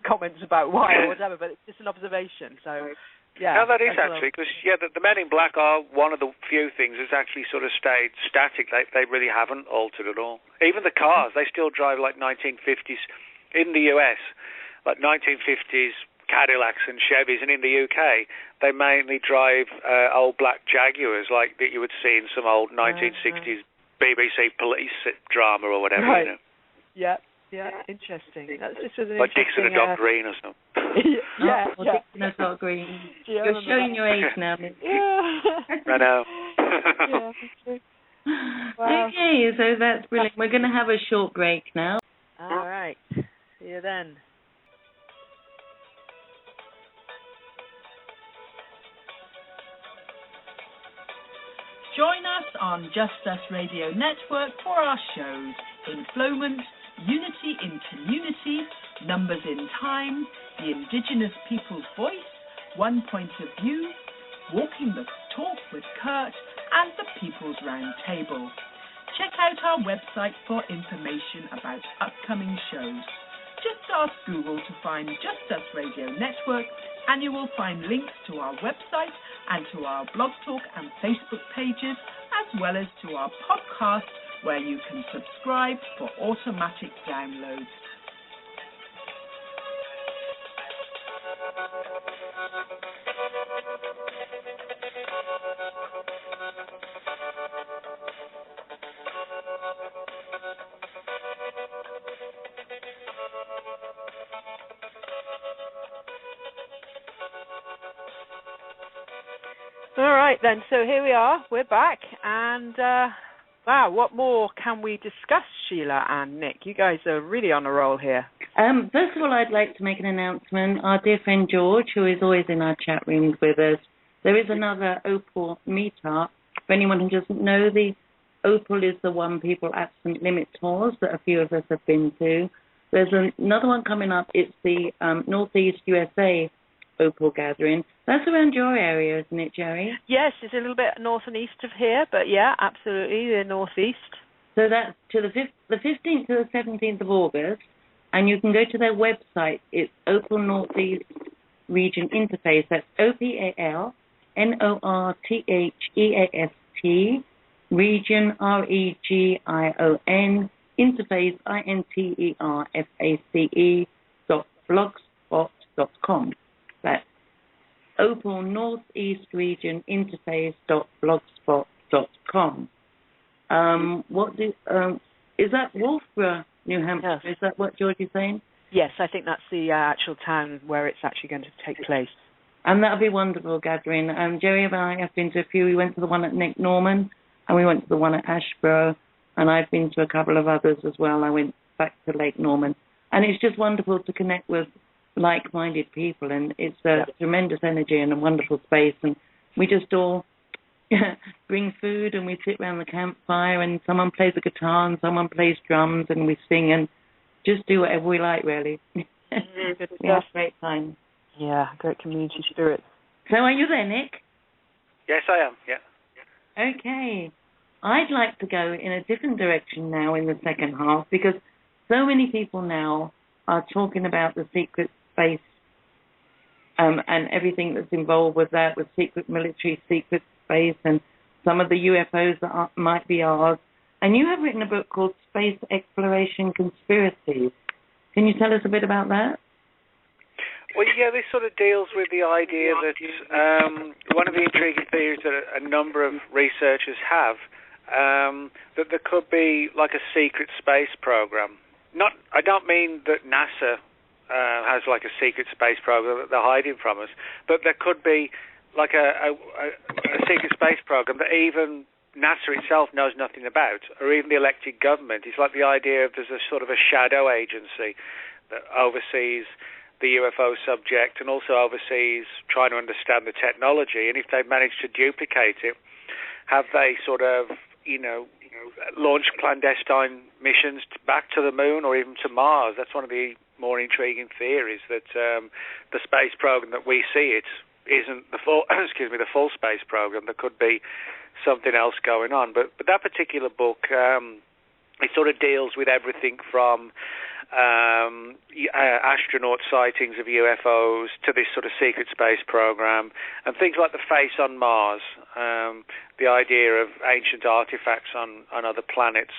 comments about why or whatever, but it's just an observation. So, yeah. No, that is actually, because the Men in Black are one of the few things that's actually sort of stayed static. They really haven't altered at all. Even the cars, they still drive like 1950s in the US, like 1950s Cadillacs and Chevys, and in the UK they mainly drive old black Jaguars like that you would see in some old 1960s. BBC police drama or whatever. Right. Yeah, interesting. That's just an like Dixon and Doc Green or something. Dixon and Doc Green. Yeah, you're showing your age now. I know. Wow. Okay, so that's brilliant. We're going to have a short break now. All right. right. See you then. Join us on Just Us Radio Network for our shows Inflowment, Unity in Community, Numbers in Time, The Indigenous People's Voice, One Point of View, Walking the Talk with Kurt, and the People's Round Table. Check out our website for information about upcoming shows. Just ask Google to find Just Us Radio Network, and you will find links to our website and to our Blog Talk and Facebook pages, as well as to our podcast, where you can subscribe for automatic downloads. All right, then. So here we are. We're back. And, wow, what more can we discuss, Sheila and Nick? You guys are really on a roll here. First of all, I'd like to make an announcement. Our dear friend George, who is always in our chat rooms with us, there is another Opal meetup. For anyone who doesn't know, the Opal is the one people at St. Limit tours that a few of us have been to. There's another one coming up. It's the Northeast USA Opal gathering. That's around your area, isn't it, Jerry? Yes, it's a little bit north and east of here, but yeah, absolutely, the northeast. So that's to the 15th to the 17th of August, and you can go to their website. It's Opal Northeast Region Interface. That's OPALNORTHEAST Region REGION Interface INTERFACE.blogspot.com. That's Opal Northeast Region Interface.blogspot.com. Is that Wolfboro, New Hampshire? Yes. Is that what George is saying? Yes, I think that's the actual town where it's actually going to take place. And that'll be a wonderful gathering. Jerry and I have been to a few. We went to the one at Nick Norman, and we went to the one at Ashborough, and I've been to a couple of others as well. I went back to Lake Norman. And it's just wonderful to connect with like-minded people, and it's a tremendous energy and a wonderful space, and we just all bring food and we sit around the campfire, and someone plays the guitar and someone plays drums, and we sing and just do whatever we like, really. We have a great time. Yeah, great community spirit. So are you there, Nick? Yes, I am, yeah. Okay. I'd like to go in a different direction now in the second half, because so many people now are talking about the secret space and everything that's involved with that, with secret military, secret space, and some of the UFOs that might be ours. And you have written a book called Space Exploration Conspiracies. Can you tell us a bit about that? Well, yeah, this sort of deals with the idea that one of the intriguing theories that a number of researchers have, that there could be like a secret space program. I don't mean that NASA has like a secret space program that they're hiding from us, but there could be like a secret space program that even NASA itself knows nothing about, or even the elected government. It's like the idea of there's a sort of a shadow agency that oversees the UFO subject and also oversees trying to understand the technology. And if they've managed to duplicate it, have they sort of, launch clandestine missions back to the moon or even to Mars? That's one of the more intriguing theories, that the space program that we see it isn't the full the full space program. There could be something else going on. But that particular book, it sort of deals with everything from astronaut sightings of UFOs to this sort of secret space program, and things like the face on Mars, the idea of ancient artifacts on other planets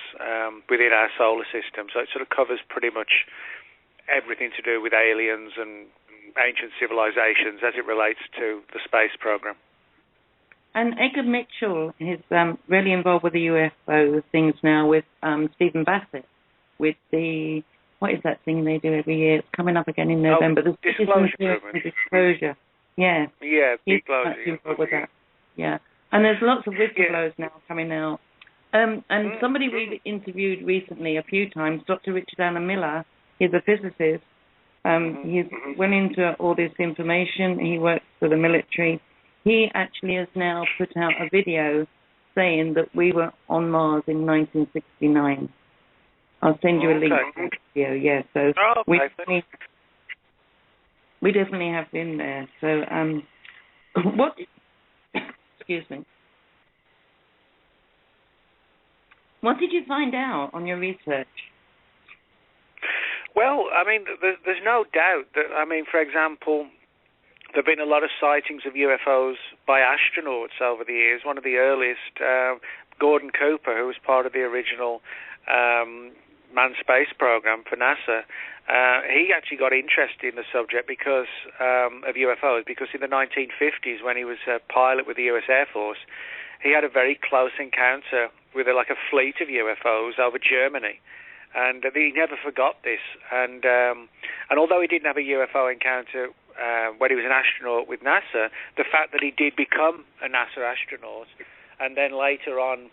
within our solar system. So it sort of covers pretty much everything to do with aliens and ancient civilizations as it relates to the space program. And Edgar Mitchell is really involved with the UFO things now with Stephen Bassett, with the, what is that thing they do every year? It's coming up again in November. The disclosure. Disclosure. Yeah. Yeah, he's involved with that. Yeah. And there's lots of whistleblowers now coming out. And somebody we interviewed recently a few times, Dr. Richard Allen Miller, He's a physicist. He's went into all this information. He works for the military. He actually has now put out a video saying that we were on Mars in 1969. I'll send you a link to the video. Yeah, so we definitely have been there. So what? Excuse me. What did you find out on your research? Well, I mean, there's no doubt that, I mean, for example, there have been a lot of sightings of UFOs by astronauts over the years. One of the earliest, Gordon Cooper, who was part of the original manned space program for NASA, he actually got interested in the subject because of UFOs, because in the 1950s, when he was a pilot with the US Air Force, he had a very close encounter with a fleet of UFOs over Germany. And he never forgot this. And although he didn't have a UFO encounter when he was an astronaut with NASA, the fact that he did become a NASA astronaut and then later on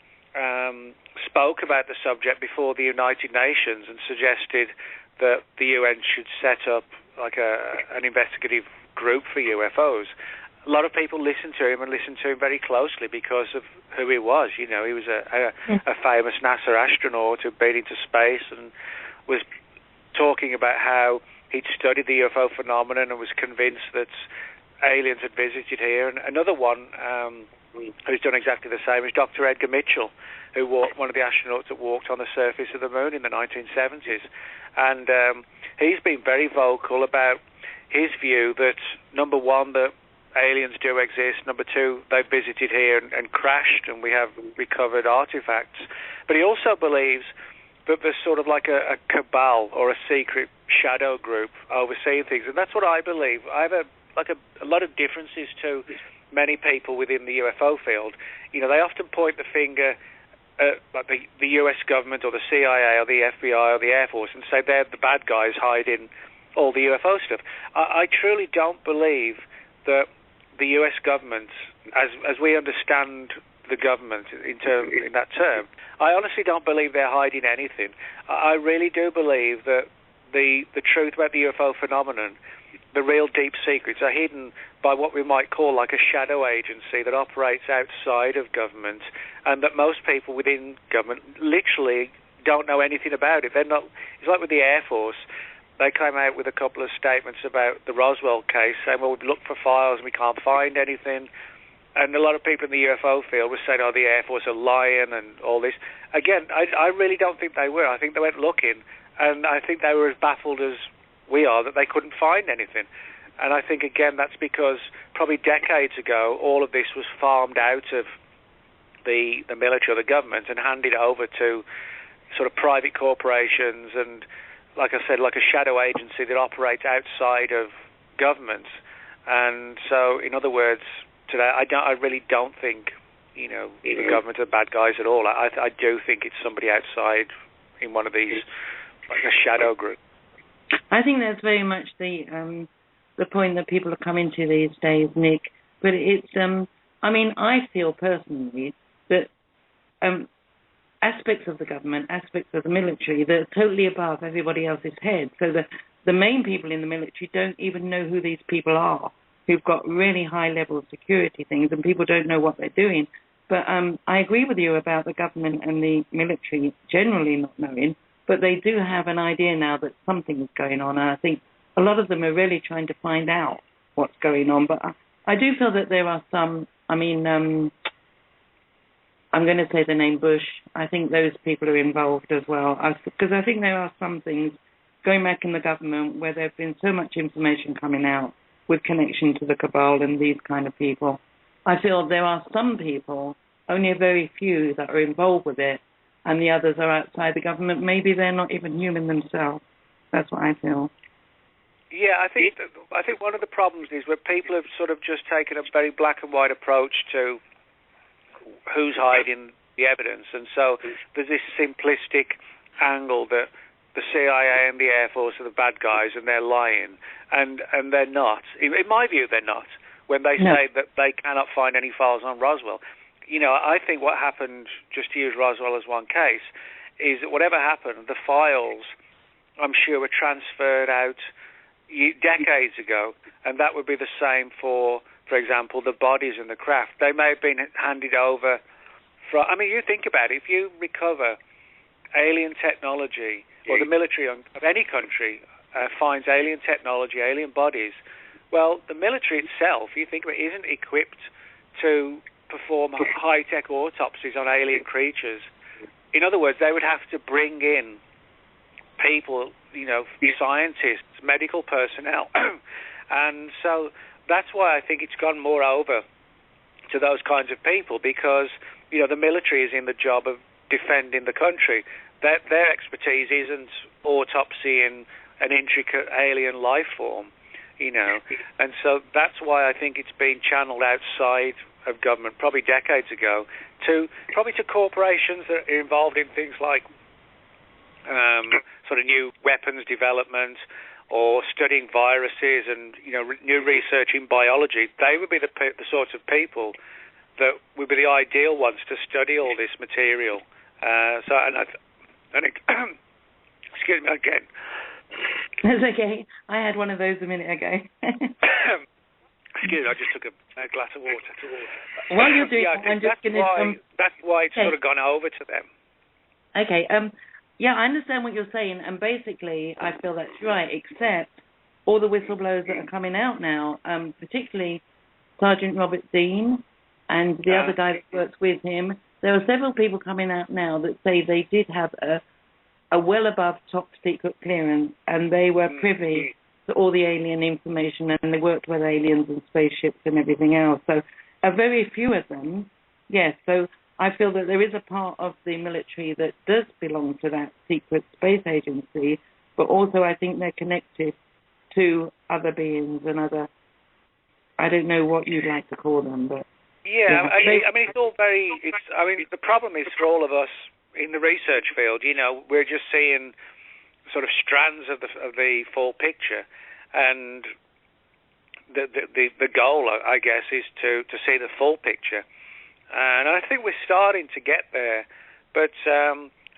spoke about the subject before the United Nations and suggested that the UN should set up an investigative group for UFOs. A lot of people listened to him and listened to him very closely because of who he was. You know, he was a famous NASA astronaut who'd been into space and was talking about how he'd studied the UFO phenomenon and was convinced that aliens had visited here. And another one who's done exactly the same is Dr. Edgar Mitchell, who one of the astronauts that walked on the surface of the moon in the 1970s. And he's been very vocal about his view that, number one, that aliens do exist. Number two, they've visited here and crashed, and we have recovered artifacts. But he also believes that there's sort of like a cabal or a secret shadow group overseeing things, and that's what I believe. I have a lot of differences to many people within the UFO field. You know, they often point the finger at the US government or the CIA or the FBI or the Air Force and say they're the bad guys hiding all the UFO stuff. I truly don't believe that the U.S. government, as we understand the government in that term, I honestly don't believe they're hiding anything. I really do believe that the truth about the UFO phenomenon, the real deep secrets, are hidden by what we might call like a shadow agency that operates outside of government, and that most people within government literally don't know anything about it. They're not. It's like with the Air Force. They came out with a couple of statements about the Roswell case, saying, well, we've looked for files and we can't find anything. And a lot of people in the UFO field were saying, oh, the Air Force are lying and all this. Again, I really don't think they were. I think they went looking, and I think they were as baffled as we are that they couldn't find anything. And I think, again, that's because probably decades ago, all of this was farmed out of the military or the government and handed over to sort of private corporations and, like I said, like a shadow agency that operates outside of government. And so, in other words, today, I really don't think, you know, the government are bad guys at all. I do think it's somebody outside in one of these, like a shadow group. I think that's very much the point that people are coming to these days, Nick. But it's, I mean, I feel personally that aspects of the government, aspects of the military, they're totally above everybody else's head. So the main people in the military don't even know who these people are, who've got really high-level security things, and people don't know what they're doing. But I agree with you about the government and the military generally not knowing, but they do have an idea now that something is going on, and I think a lot of them are really trying to find out what's going on. But I do feel that there are some, I mean, I'm going to say the name Bush. I think those people are involved as well, because I think there are some things going back in the government where there's been so much information coming out with connection to the cabal and these kind of people. I feel there are some people, only a very few, that are involved with it, and the others are outside the government. Maybe they're not even human themselves. That's what I feel. Yeah, I think one of the problems is where people have sort of just taken a very black and white approach to who's hiding the evidence, and so there's this simplistic angle that the CIA and the Air Force are the bad guys and they're lying, and they're not. In my view, they're not. When they say that they cannot find any files on Roswell, you know, I think what happened, just to use Roswell as one case, is that whatever happened, the files I'm sure, were transferred out decades ago, and that would be the same for example, the bodies and the craft. They may have been handed over from... I mean, you think about it. If you recover alien technology, or the military of any country finds alien technology, alien bodies, well, the military itself, you think about it, isn't equipped to perform high-tech autopsies on alien creatures. In other words, they would have to bring in people, scientists, medical personnel. And so that's why I think it's gone more over to those kinds of people, because, the military is in the job of defending the country. Their expertise isn't autopsy in an intricate alien life form, And so that's why I think it's been channeled outside of government, probably decades ago, to corporations that are involved in things like sort of new weapons development, or studying viruses and new research in biology. They would be the sorts of people that would be the ideal ones to study all this material. Excuse me again. That's okay. I had one of those a minute ago. Excuse me, I just took a glass of water. While you're doing that, I'm just going to... That's why it's sort of gone over to them. Okay, yeah, I understand what you're saying, and basically I feel that's right, except all the whistleblowers that are coming out now, particularly Sergeant Robert Dean and the other guy that works with him. There are several people coming out now that say they did have a well above top secret clearance, and they were privy to all the alien information, and they worked with aliens and spaceships and everything else. So a very few of them, yes, so I feel that there is a part of the military that does belong to that secret space agency, but also I think they're connected to other beings and other, I don't know what you'd like to call them, but... Yeah, I mean, it's all very... the problem is for all of us in the research field, we're just seeing sort of strands of the full picture, and the goal, I guess, is to see the full picture. And I think we're starting to get there. But,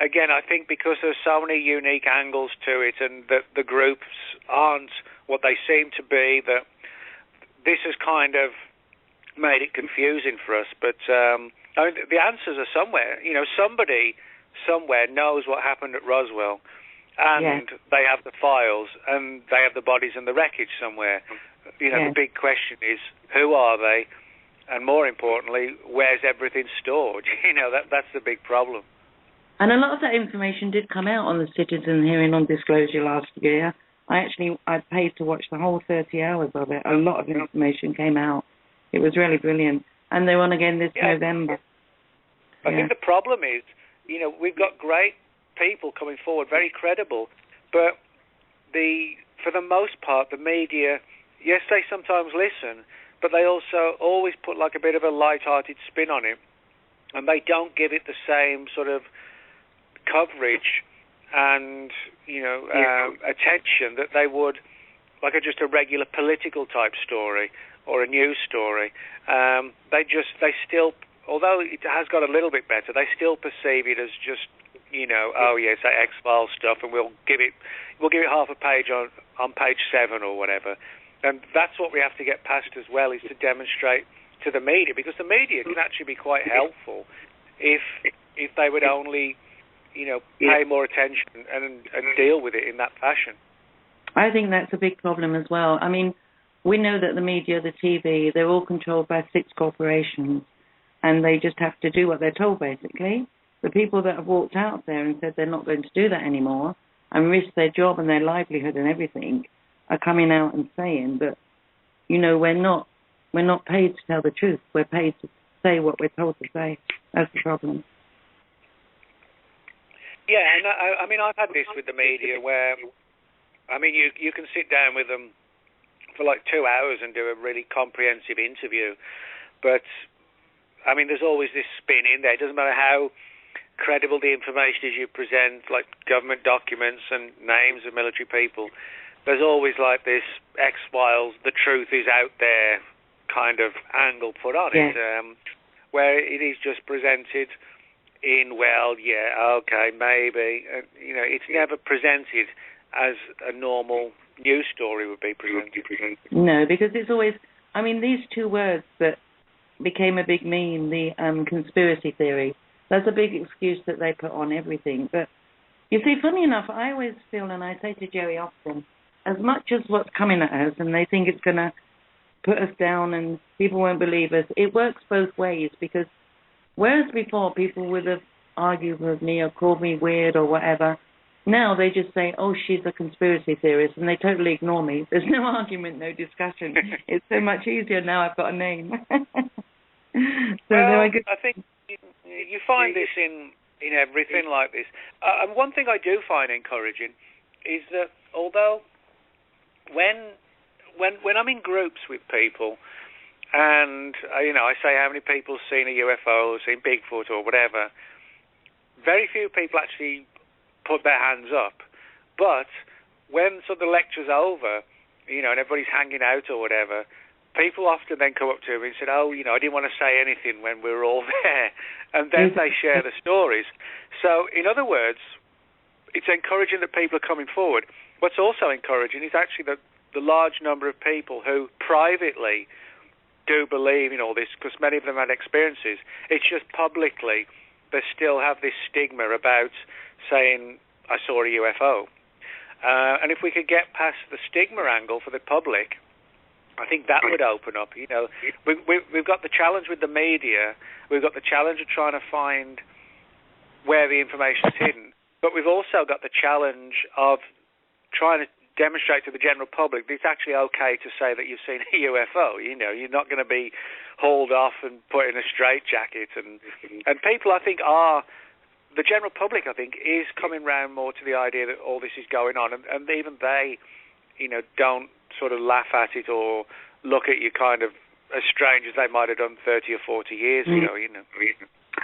again, I think because there's so many unique angles to it, and that the groups aren't what they seem to be, that this has kind of made it confusing for us. But the answers are somewhere. Somebody somewhere knows what happened at Roswell, and they have the files, and they have the bodies and the wreckage somewhere. The big question is, who are they? And more importantly, where's everything stored? That's the big problem. And a lot of that information did come out on the Citizen hearing on disclosure last year. I paid to watch the whole 30 hours of it. A lot of information came out. It was really brilliant. And they're on again this November. I think the problem is, we've got great people coming forward, very credible, but for the most part, the media, yes, they sometimes listen, but they also always put like a bit of a light-hearted spin on it, and they don't give it the same sort of coverage and attention that they would like just a regular political type story or a news story. They still, although it has got a little bit better, they still perceive it as just it's that X-Files stuff, and we'll give it half a page on page 7 or whatever. And that's what we have to get past as well, is to demonstrate to the media, because the media can actually be quite helpful if they would only, pay more attention and deal with it in that fashion. I think that's a big problem as well. I mean, we know that the media, the TV, they're all controlled by 6 corporations, and they just have to do what they're told, basically. The people that have walked out there and said they're not going to do that anymore and risk their job and their livelihood and everything are coming out and saying that, we're not paid to tell the truth. We're paid to say what we're told to say. That's the problem. Yeah, and I've had this with the media where, you can sit down with them for like 2 hours and do a really comprehensive interview, but, there's always this spin in there. It doesn't matter how credible the information is you present, like government documents and names of military people. There's always like this X-Files, the truth is out there kind of angle put on it, where it is just presented in, maybe. It's never presented as a normal news story would be presented. No, because it's always, I mean, these two words that became a big meme, the conspiracy theory, that's a big excuse that they put on everything. But you see, funny enough, I always feel, and I say to Jerry often, as much as what's coming at us and they think it's going to put us down and people won't believe us, it works both ways, because whereas before people would have argued with me or called me weird or whatever, now they just say, oh, she's a conspiracy theorist, and they totally ignore me. There's no argument, no discussion. It's so much easier now I've got a name. I think you find this in everything like this. And one thing I do find encouraging is that although when I'm in groups with people and, I say how many people have seen a UFO or seen Bigfoot or whatever, very few people actually put their hands up. But when sort of the lecture's over, and everybody's hanging out or whatever, people often then come up to me and say, oh, I didn't want to say anything when we were all there. And then they share the stories. So, in other words, it's encouraging that people are coming forward. What's also encouraging is actually the large number of people who privately do believe in all this, because many of them had experiences. It's just publicly they still have this stigma about saying, I saw a UFO. And if we could get past the stigma angle for the public, I think that would open up. We've got the challenge with the media. We've got the challenge of trying to find where the information is hidden. But we've also got the challenge of trying to demonstrate to the general public that it's actually okay to say that you've seen a UFO. You're not going to be hauled off and put in a straitjacket. And people, I think, the general public, I think, is coming round more to the idea that all this is going on. And even they, don't sort of laugh at it or look at you kind of as strange as they might have done 30 or 40 years ago,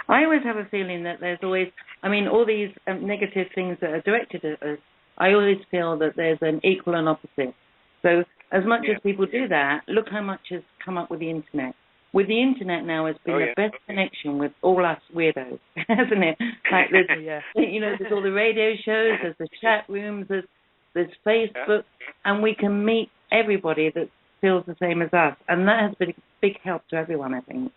I always have a feeling that there's always, all these negative things that are directed at us, I always feel that there's an equal and opposite. So as much as people do that, look how much has come up with the Internet. With the Internet now has been the best connection with all us weirdos, hasn't it? Like there's all the radio shows, there's the chat rooms, there's Facebook, and we can meet everybody that feels the same as us. And that has been a big help to everyone, I think.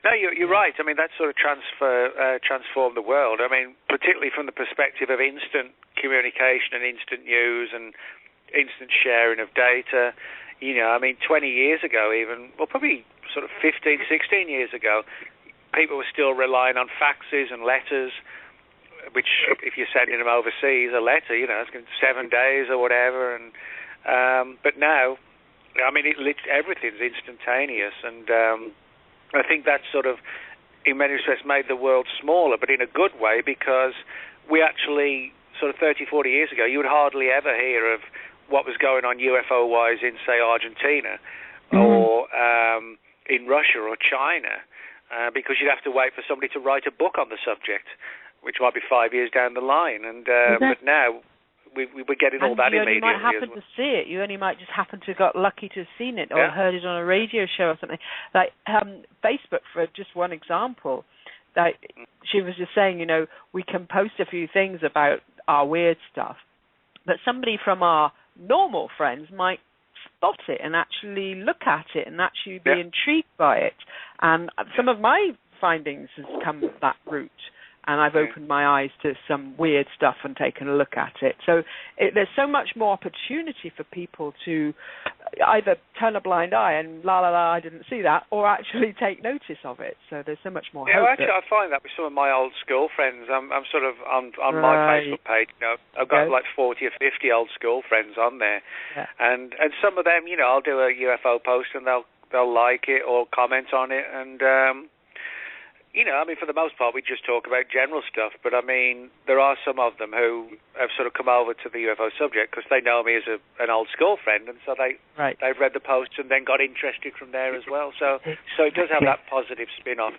No, you're right. That sort of transformed the world. Particularly from the perspective of instant communication and instant news and instant sharing of data. 20 years ago even, well, probably sort of 15, 16 years ago, people were still relying on faxes and letters, which if you're sending them overseas, a letter, it's going to 7 days or whatever. And but now, everything's instantaneous. And I think that's sort of, in many respects, made the world smaller, but in a good way, because we actually, sort of 30, 40 years ago, you would hardly ever hear of what was going on UFO-wise in, say, Argentina or in Russia or China, because you'd have to wait for somebody to write a book on the subject, which might be 5 years down the line. And but now we're getting all that immediately. You might happen to see it. You only might just happen to have got lucky to have seen it or heard it on a radio show or something. Like Facebook, for just one example, like she was just saying, we can post a few things about our weird stuff, but somebody from our normal friends might spot it and actually look at it and actually be intrigued by it. And some of my findings has come that route. And I've opened my eyes to some weird stuff and taken a look at it. So there's so much more opportunity for people to either turn a blind eye and I didn't see that, or actually take notice of it. So there's so much more hope. Actually, I find that with some of my old school friends. I'm sort of on my Facebook page. I've got like 40 or 50 old school friends on there, and some of them, I'll do a UFO post and they'll like it or comment on it, and. For the most part, we just talk about general stuff. But, there are some of them who have sort of come over to the UFO subject because they know me as an old school friend, and so they've read the posts and then got interested from there as well. So it does have that positive spin-off.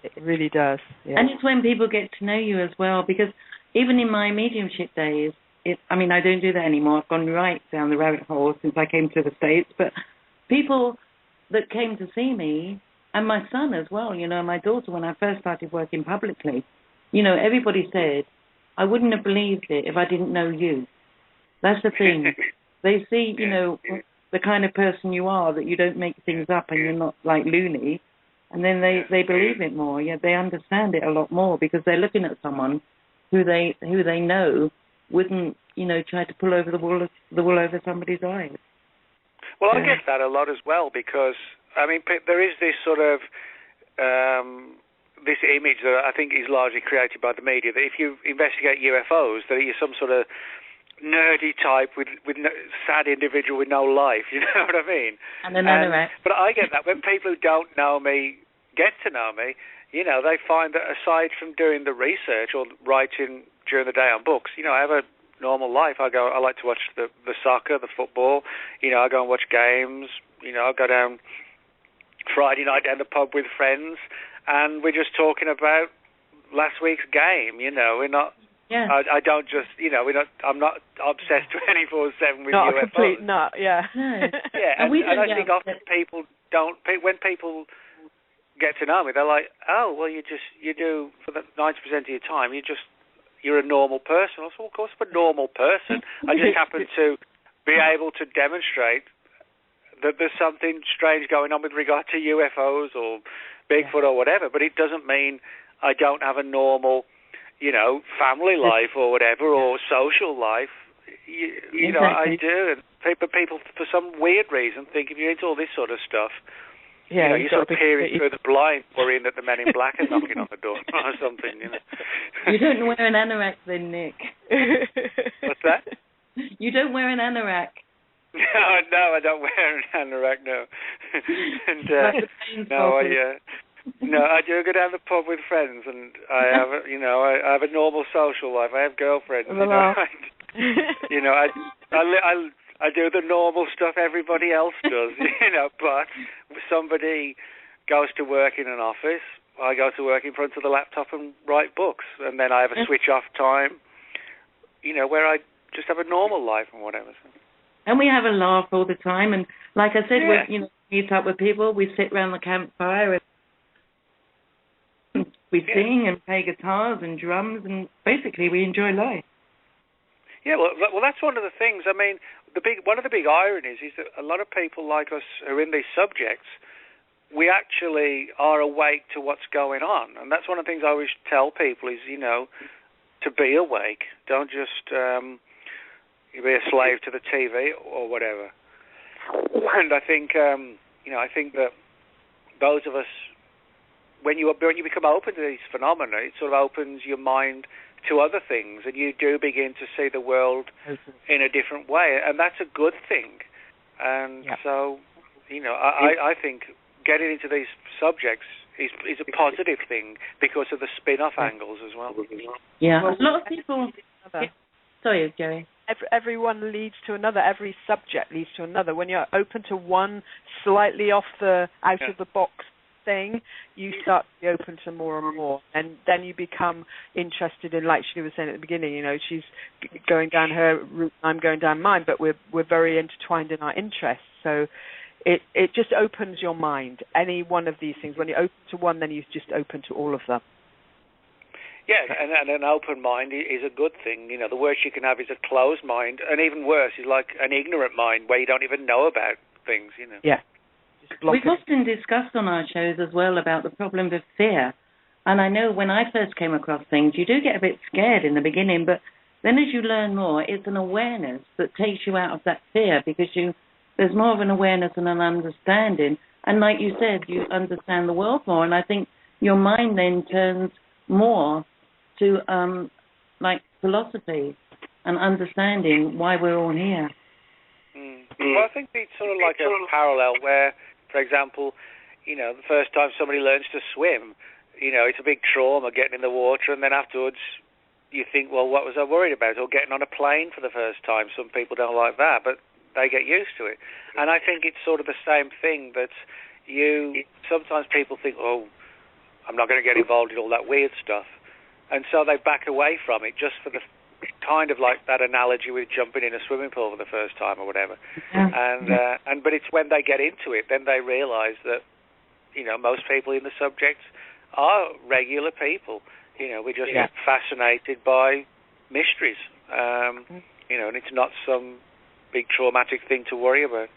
It really does. Yeah. And it's when people get to know you as well, because even in my mediumship days, I don't do that anymore. I've gone right down the rabbit hole since I came to the States. But people that came to see me, and my son as well, my daughter, when I first started working publicly, everybody said, I wouldn't have believed it if I didn't know you. That's the thing. They see, you know, the kind of person you are, that you don't make things up and you're not like loony, and then they believe it more. Yeah, they understand it a lot more because they're looking at someone who they know wouldn't, you know, try to pull over the wool over somebody's eyes. Well, I get that a lot as well because, I mean, there is this sort of this image that I think is largely created by the media, that if you investigate UFOs, that you're some sort of nerdy type with sad individual with no life, you know what I mean? And an anorak. But I get that when people who don't know me get to know me, you know, they find that aside from doing the research or writing during the day on books, you know, I have a normal life. I like to watch the soccer, the football, you know, I go and watch games, you know, I go down Friday night down the pub with friends, and we're just talking about last week's game, you know, we're not... Yeah. I don't just, you know, I'm not obsessed 24/7 with not UFOs. Not a complete nut, yeah. Yeah, and I think often people don't, when people get to know me, they're like, oh, well, you do, for the 90% of your time, you're a normal person. I said, well, of course I'm a normal person. I just happen to be able to demonstrate that there's something strange going on with regard to UFOs or Bigfoot or whatever, but it doesn't mean I don't have a normal, you know, family life or whatever, or social life. You know, I do. And people, for some weird reason, think if you're into all this sort of stuff, you know, you're sort of peering through the blind, worrying that the men in black are knocking on the door or something, you know. You don't wear an anorak then, Nick. What's that? You don't wear an anorak. No, I don't wear an anorak, no. And, no, I do go down the pub with friends, and I have, I have a normal social life. I have girlfriends, you know. You know, I do the normal stuff everybody else does, you know. But somebody goes to work in an office, I go to work in front of the laptop and write books, and then I have a switch off time, you know, where I just have a normal life and whatever. So. And we have a laugh all the time, and like I said, we meet up with people, we sit around the campfire and we sing and play guitars and drums, and basically we enjoy life. Yeah, well, that's one of the things. I mean, one of the big ironies is that a lot of people like us who are in these subjects, we actually are awake to what's going on, and that's one of the things I always tell people is, you know, to be awake. Don't just be a slave to the TV or whatever. And I think, I think that those of us, when you become open to these phenomena, it sort of opens your mind to other things, and you do begin to see the world in a different way, and that's a good thing. And so, you know, I think getting into these subjects is a positive thing because of the spin-off angles as well. Yeah, a lot of people... Sorry, Jerry. Everyone leads to another. Every subject leads to another. When you're open to one slightly out of the box thing, you start to be open to more and more, and then you become interested in, like she was saying at the beginning, you know, she's going down her route, I'm going down mine, but we're very intertwined in our interests. So it just opens your mind. Any one of these things, when you're open to one, then you're just open to all of them. Yeah, and an open mind is a good thing. You know, the worst you can have is a closed mind, and even worse is like an ignorant mind where you don't even know about things, you know. Yeah. We've often discussed on our shows as well about the problem of fear. And I know when I first came across things, you do get a bit scared in the beginning, but then as you learn more, it's an awareness that takes you out of that fear because there's more of an awareness and an understanding. And like you said, you understand the world more. And I think your mind then turns more to like philosophy and understanding why we're all here. Well, I think it's sort of like a parallel where, for example, you know, the first time somebody learns to swim, you know, it's a big trauma getting in the water, and then afterwards you think, well, what was I worried about? Or getting on a plane for the first time. Some people don't like that, but they get used to it. And I think it's sort of the same thing that sometimes people think, oh, I'm not going to get involved in all that weird stuff. And so they back away from it just for the kind of like that analogy with jumping in a swimming pool for the first time or whatever. But it's when they get into it, then they realise that, you know, most people in the subject are regular people. You know, we're just fascinated by mysteries. and it's not some big traumatic thing to worry about.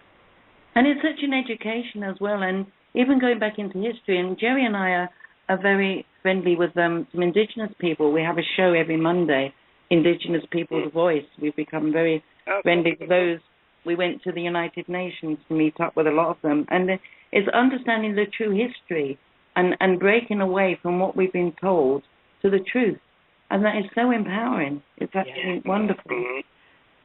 And it's such an education as well, and even going back into history, and Jerry and I are very friendly with some Indigenous people. We have a show every Monday, Indigenous People's Voice. We've become very friendly with those. We went to the United Nations to meet up with a lot of them, and it's understanding the true history and breaking away from what we've been told to the truth. And that is so empowering. It's actually wonderful.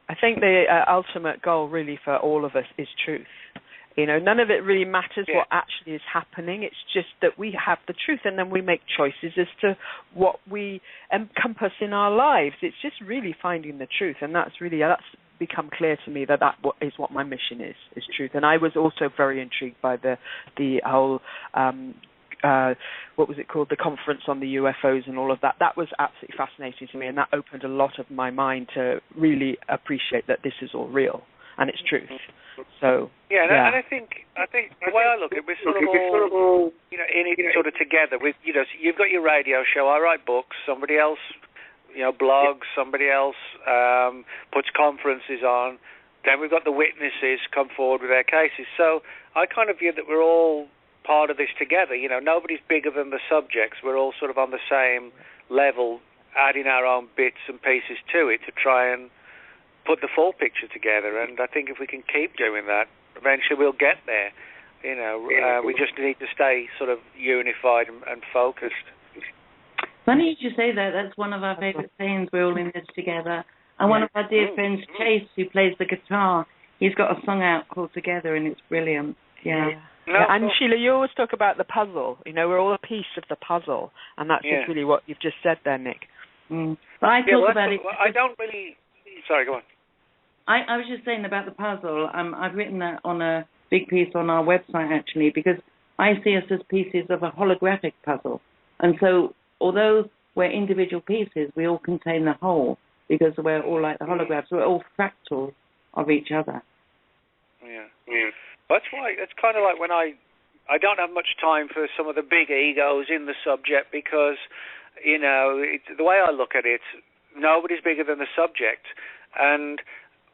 I think the ultimate goal really for all of us is truth. None of it really matters what actually is happening. It's just that we have the truth, and then we make choices as to what we encompass in our lives. It's just really finding the truth, and that's become clear to me that is what my mission is truth. And I was also very intrigued by the whole what was it called, the conference on the UFOs and all of that. That was absolutely fascinating to me, and that opened a lot of my mind to really appreciate that this is all real and it's truth. So and I think the way I look at it, we're sort of all in it sort of together. With you've got your radio show. I write books. Somebody else blogs. Somebody else puts conferences on. Then we've got the witnesses come forward with their cases. So I kind of view that we're all part of this together. Nobody's bigger than the subjects. We're all sort of on the same level, adding our own bits and pieces to it to try and put the full picture together. And I think if we can keep doing that, eventually we'll get there. We just need to stay sort of unified and focused. Funny you say that. That's one of our favourite sayings. We're all in this together. And one of our dear friends, Chase, who plays the guitar, he's got a song out called Together, and it's brilliant. And Sheila, you always talk about the puzzle. We're all a piece of the puzzle, and that's just really what you've just said there, Nick. But I talk about it. I don't really. Sorry, go on. I was just saying about the puzzle. I've written that on a big piece on our website, actually, because I see us as pieces of a holographic puzzle. And so, although we're individual pieces, we all contain the whole, because we're all like the holographs. We're all fractals of each other. Yeah. That's why it's kind of like when I don't have much time for some of the big egos in the subject, because, the way I look at it, nobody's bigger than the subject. And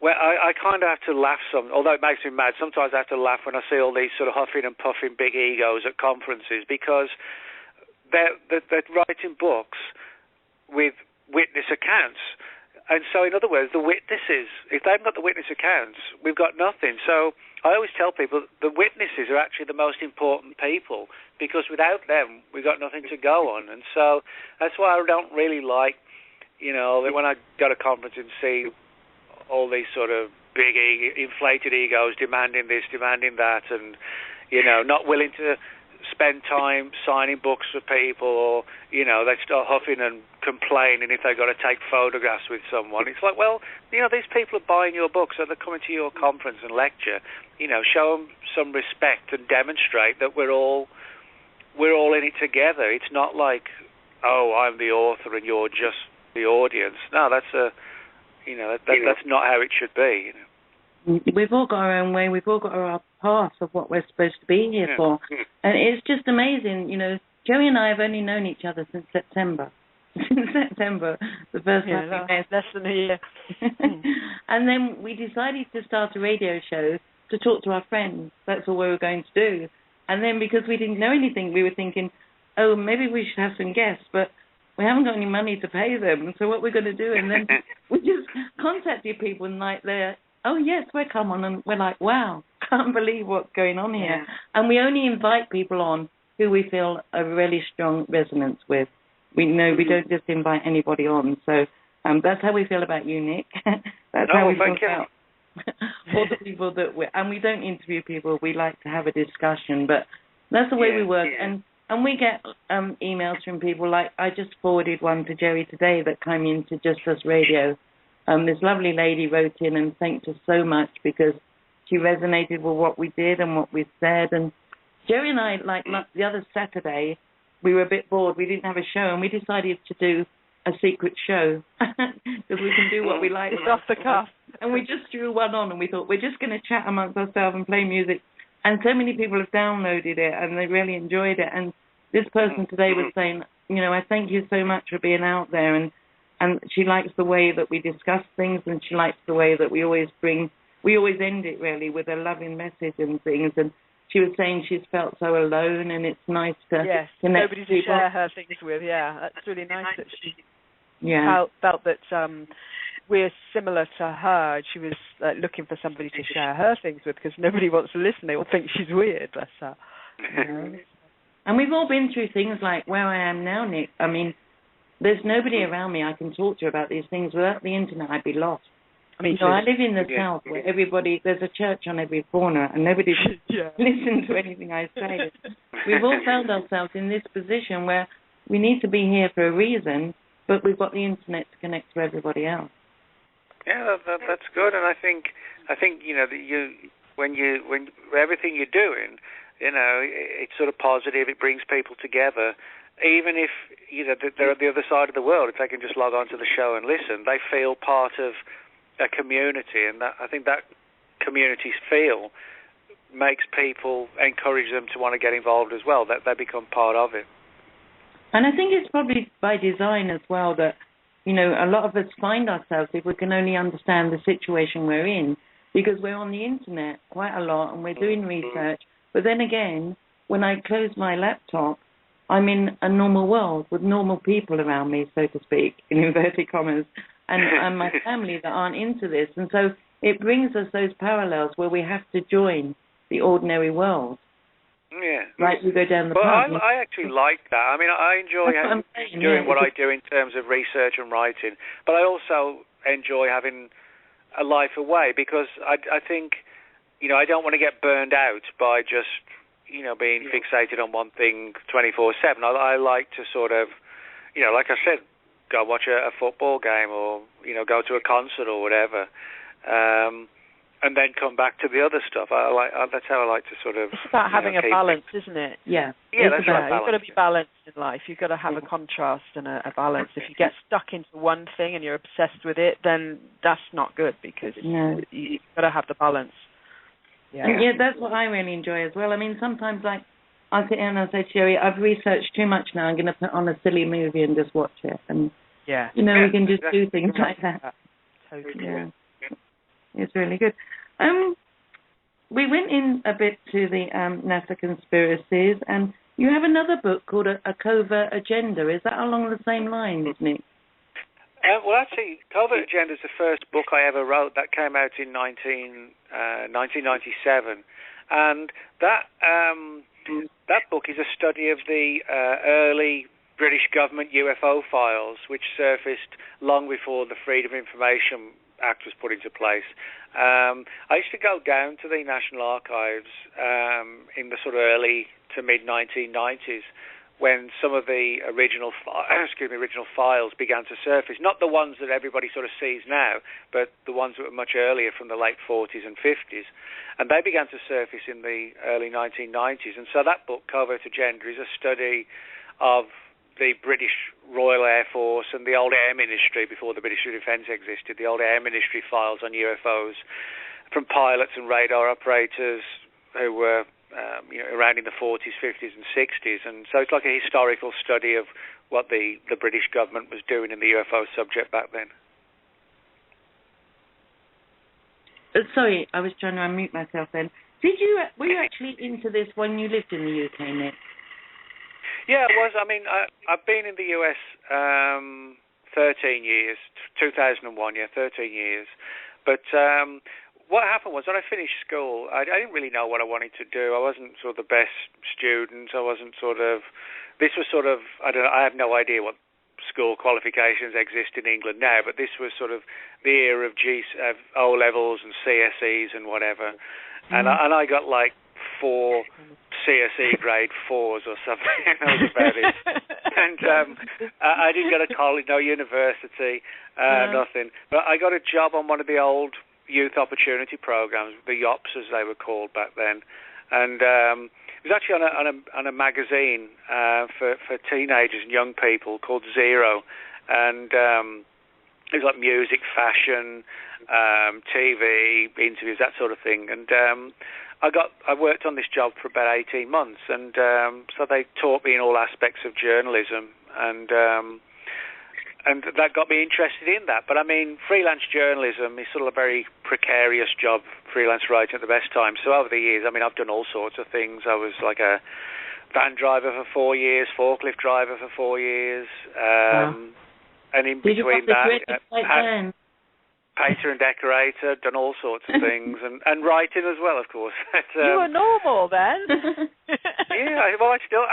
I kind of have to laugh although it makes me mad, sometimes I have to laugh when I see all these sort of huffing and puffing big egos at conferences, because they're writing books with witness accounts. And so, in other words, the witnesses, if they've got the witness accounts, we've got nothing. So I always tell people the witnesses are actually the most important people, because without them, we've got nothing to go on. And so that's why I don't really like, that when I go to a conference and see all these sort of big inflated egos demanding this, demanding that, and, not willing to spend time signing books for people, or, they start huffing and complaining if they've got to take photographs with someone. It's like, well, these people are buying your books, so they're coming to your conference and lecture. Show them some respect and demonstrate that we're all in it together. It's not like, oh, I'm the author and you're just the audience. No, that's that's not how it should be. We've all got our own way. We've all got our path of what we're supposed to be here for. And it's just amazing. Joey and I have only known each other since September. The first time we met. Less than a year. And then we decided to start a radio show to talk to our friends. That's all we were going to do. And then because we didn't know anything, we were thinking, oh, maybe we should have some guests, but we haven't got any money to pay them. So what we're going to do? And then we just contacted people and they're, oh, yes, we'll come on. And we're like, wow, can't believe what's going on here. And we only invite people on who we feel a really strong resonance with. We don't just invite anybody on. So that's how we feel about you, Nick. That's how we feel about all the people and we don't interview people. We like to have a discussion, but that's the way we work. And we get emails from people, like I just forwarded one to Jerry today that came into Just Us Radio. This lovely lady wrote in and thanked us so much because she resonated with what we did and what we said. And Jerry and I, like the other Saturday, we were a bit bored. We didn't have a show, and we decided to do a secret show because we can do what we like. It's off the cuff. And we just threw one on, and we thought we're just going to chat amongst ourselves and play music. And so many people have downloaded it, and they really enjoyed it. And this person today was saying, I thank you so much for being out there. And and she likes the way that we discuss things, and she likes the way that we always end it really with a loving message and things. And she was saying she's felt so alone, and it's nice to connect nobody to people. share her things with. Yeah, that's really nice that she felt that we're similar to her. She was looking for somebody to share her things with, because nobody wants to listen. They all think she's weird. Bless her. And we've all been through things like where I am now, Nick. I mean, there's nobody around me I can talk to about these things. Without the internet, I'd be lost. I mean, I live in the South where there's a church on every corner, and nobody listens to anything I say. We've all found ourselves in this position where we need to be here for a reason, but we've got the internet to connect to everybody else. Yeah, that's good, and I think when everything you're doing, it's sort of positive. It brings people together. Even if they're at the other side of the world, if they can just log on to the show and listen, they feel part of a community, and I think that community feel makes people, encourage them to want to get involved as well. That they become part of it. And I think it's probably by design as well that a lot of us find ourselves, if we can only understand the situation we're in, because we're on the internet quite a lot and we're doing research. But then again, when I close my laptop, I'm in a normal world with normal people around me, so to speak, in inverted commas, and my family that aren't into this. And so it brings us those parallels where we have to join the ordinary world. Yeah. Like you go down the path. Well, I actually like that. I mean, I enjoy doing what I do in terms of research and writing, but I also enjoy having a life away, because I think, I don't want to get burned out by just, being fixated on one thing 24/7. I like to sort of, like I said, go watch a football game, or, go to a concert or whatever. And then come back to the other stuff. That's how I like to sort of. It's about having a balance, isn't it? Yeah. Yeah, that's right. You've got to be balanced in life. You've got to have a contrast and a balance. If you get stuck into one thing and you're obsessed with it, then that's not good, because you've got to have the balance. Yeah. And that's what I really enjoy as well. I mean, sometimes I sit down and I say, Sherry, I've researched too much now. I'm going to put on a silly movie and just watch it. And we can just do things like that. Totally. Yeah. It's really good. We went in a bit to the NASA Conspiracies, and you have another book called A Covert Agenda. Is that along the same lines, Nick? Well, actually, Covert Agenda is the first book I ever wrote. That came out in 1997, and that book is a study of the early British government UFO files, which surfaced long before the Freedom of Information Act was put into place. I used to go down to the National Archives in the sort of early to mid 1990s, when some of the original files began to surface. Not the ones that everybody sort of sees now, but the ones that were much earlier, from the late 40s and 50s, and they began to surface in the early 1990s. And so that book, Covert Agenda, is a study of the British Royal Air Force and the old Air Ministry, before the British Defence existed, the old Air Ministry files on UFOs, from pilots and radar operators who were around in the 40s, 50s and 60s. And so it's like a historical study of what the British government was doing in the UFO subject back then. Sorry, I was trying to unmute myself then. Were you actually into this when you lived in the UK, Nick? Yeah, it was. I mean, I've been in the US 13 years, 2001, 13 years. But what happened was, when I finished school, I didn't really know what I wanted to do. I wasn't sort of the best student. I wasn't this was sort of, I have no idea what school qualifications exist in England now, but this was sort of the era of O-levels and CSEs and whatever. And I got like 4 CSE grade 4s or something. That was about it. And I didn't go to college, no university, nothing. But I got a job on one of the old youth opportunity programs, the YOPs as they were called back then. And it was actually on a magazine for teenagers and young people called Zero. And it was like music, fashion, TV, interviews, that sort of thing. And I worked on this job for about 18 months, and so they taught me in all aspects of journalism, and and that got me interested in that. But I mean, freelance journalism is sort of a very precarious job, freelance writing at the best time. So over the years, I mean, I've done all sorts of things. I was like a van driver for 4 years, forklift driver for 4 years, and in between that, painter and decorator, done all sorts of things, and writing as well, of course. You were normal then. Yeah, well, I've still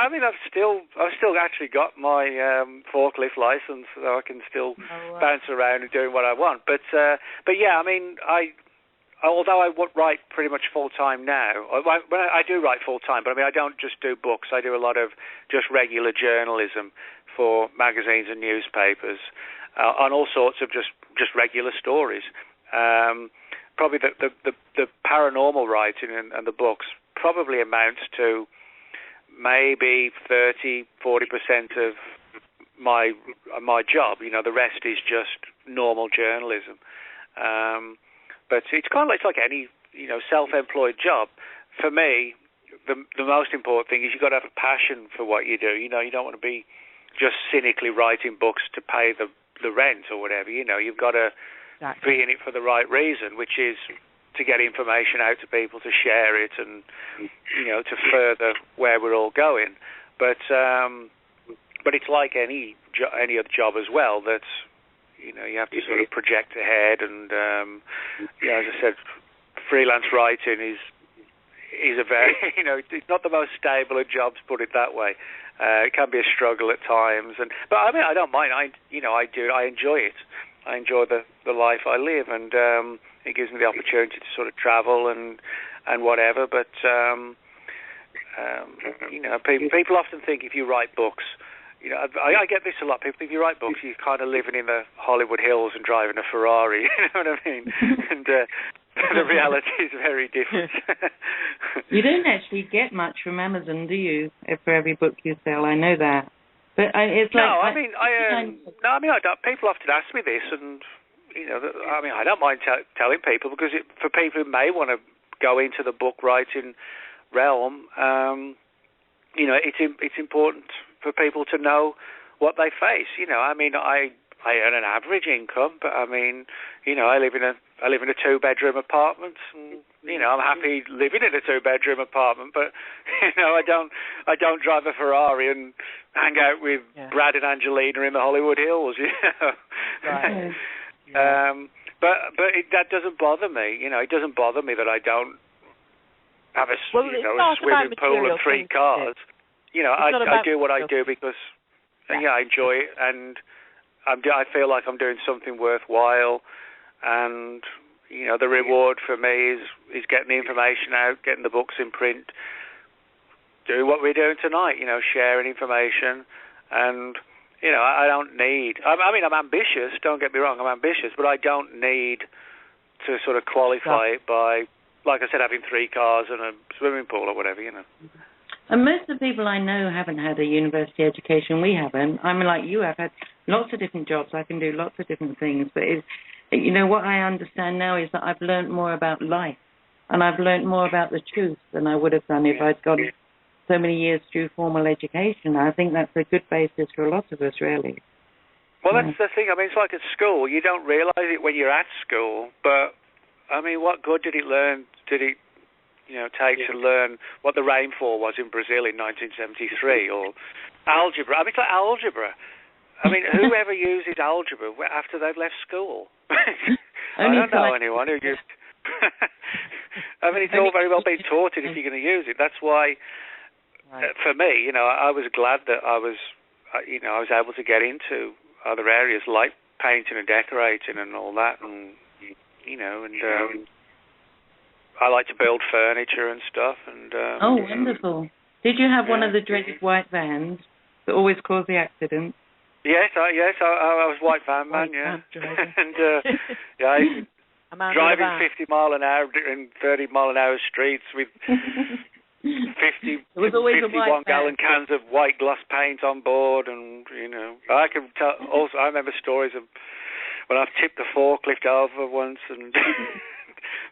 actually got my forklift license, so I can still bounce around and doing what I want. But yeah, I mean, although I write pretty much full time now, when I do write full time, but I mean, I don't just do books. I do a lot of just regular journalism for magazines and newspapers. On all sorts of just regular stories. Probably the paranormal writing and the books probably amounts to maybe 30-40% of my job. You know, the rest is just normal journalism. But it's kind of like, it's like any, you know, self-employed job. For me, the most important thing is you've got to have a passion for what you do. You know, you don't want to be just cynically writing books to pay the rent or whatever. You know, you've got to be in it for the right reason, which is to get information out to people, to share it, and, you know, to further where we're all going. But it's like any other job as well, that, you know, you have to sort of project ahead. And you know, as I said, freelance writing is a very, you know, it's not the most stable of jobs, put it that way. It can be a struggle at times, but I mean, I don't mind. I enjoy it. I enjoy the life I live, and it gives me the opportunity to sort of travel and whatever. But you know, people often think if you write books, you know, I get this a lot. People think if you write books, you're kind of living in the Hollywood Hills and driving a Ferrari. You know what I mean? And the reality is very different. You don't actually get much from Amazon, do you? For every book you sell, I know that. But it's like I don't. People often ask me this, and you know, I mean, I don't mind telling people, because for people who may want to go into the book writing realm, you know, it's important for people to know what they face. You know, I mean, I earn an average income, but I mean, you know, I live in a 2-bedroom apartment, and you know, I'm happy living in a 2-bedroom apartment. But you know, I don't drive a Ferrari and hang out with Brad and Angelina in the Hollywood Hills. You know, right. But that doesn't bother me. You know, it doesn't bother me that I don't have a swimming pool and 3 cars. You know, I do what I do because I enjoy it, and I feel like I'm doing something worthwhile, and you know, the reward for me is getting the information out, getting the books in print, doing what we're doing tonight. You know, sharing information, and you know, I don't need. I mean, I'm ambitious. Don't get me wrong, I'm ambitious, but I don't need to sort of qualify it by, like I said, having 3 cars and a swimming pool or whatever. You know. And most of the people I know haven't had a university education. We haven't. I mean, like you have had lots of different jobs. I can do lots of different things. But, you know, what I understand now is that I've learned more about life, and I've learned more about the truth than I would have done if I'd gone so many years through formal education. I think that's a good basis for a lot of us, really. Well, that's the thing. I mean, it's like at school. You don't realise it when you're at school. But, I mean, what good did it take to learn what the rainfall was in Brazil in 1973, or algebra? I mean, it's like algebra. I mean, whoever uses algebra after they've left school? I don't know anyone who used. I mean, it's all very well being taught it if you're going to use it. That's why, for me, you know, I was glad that I was able to get into other areas like painting and decorating and all that, and you know, and. I like to build furniture and stuff. And oh, wonderful! Did you have one of the dreaded white vans that always caused the accident? Yes, I was white van man. And driving 50 mile an hour in 30 mile an hour streets with 51-gallon cans of white glass paint on board, and you know, I can tell. Also, I remember stories of when I've tipped the forklift over once and.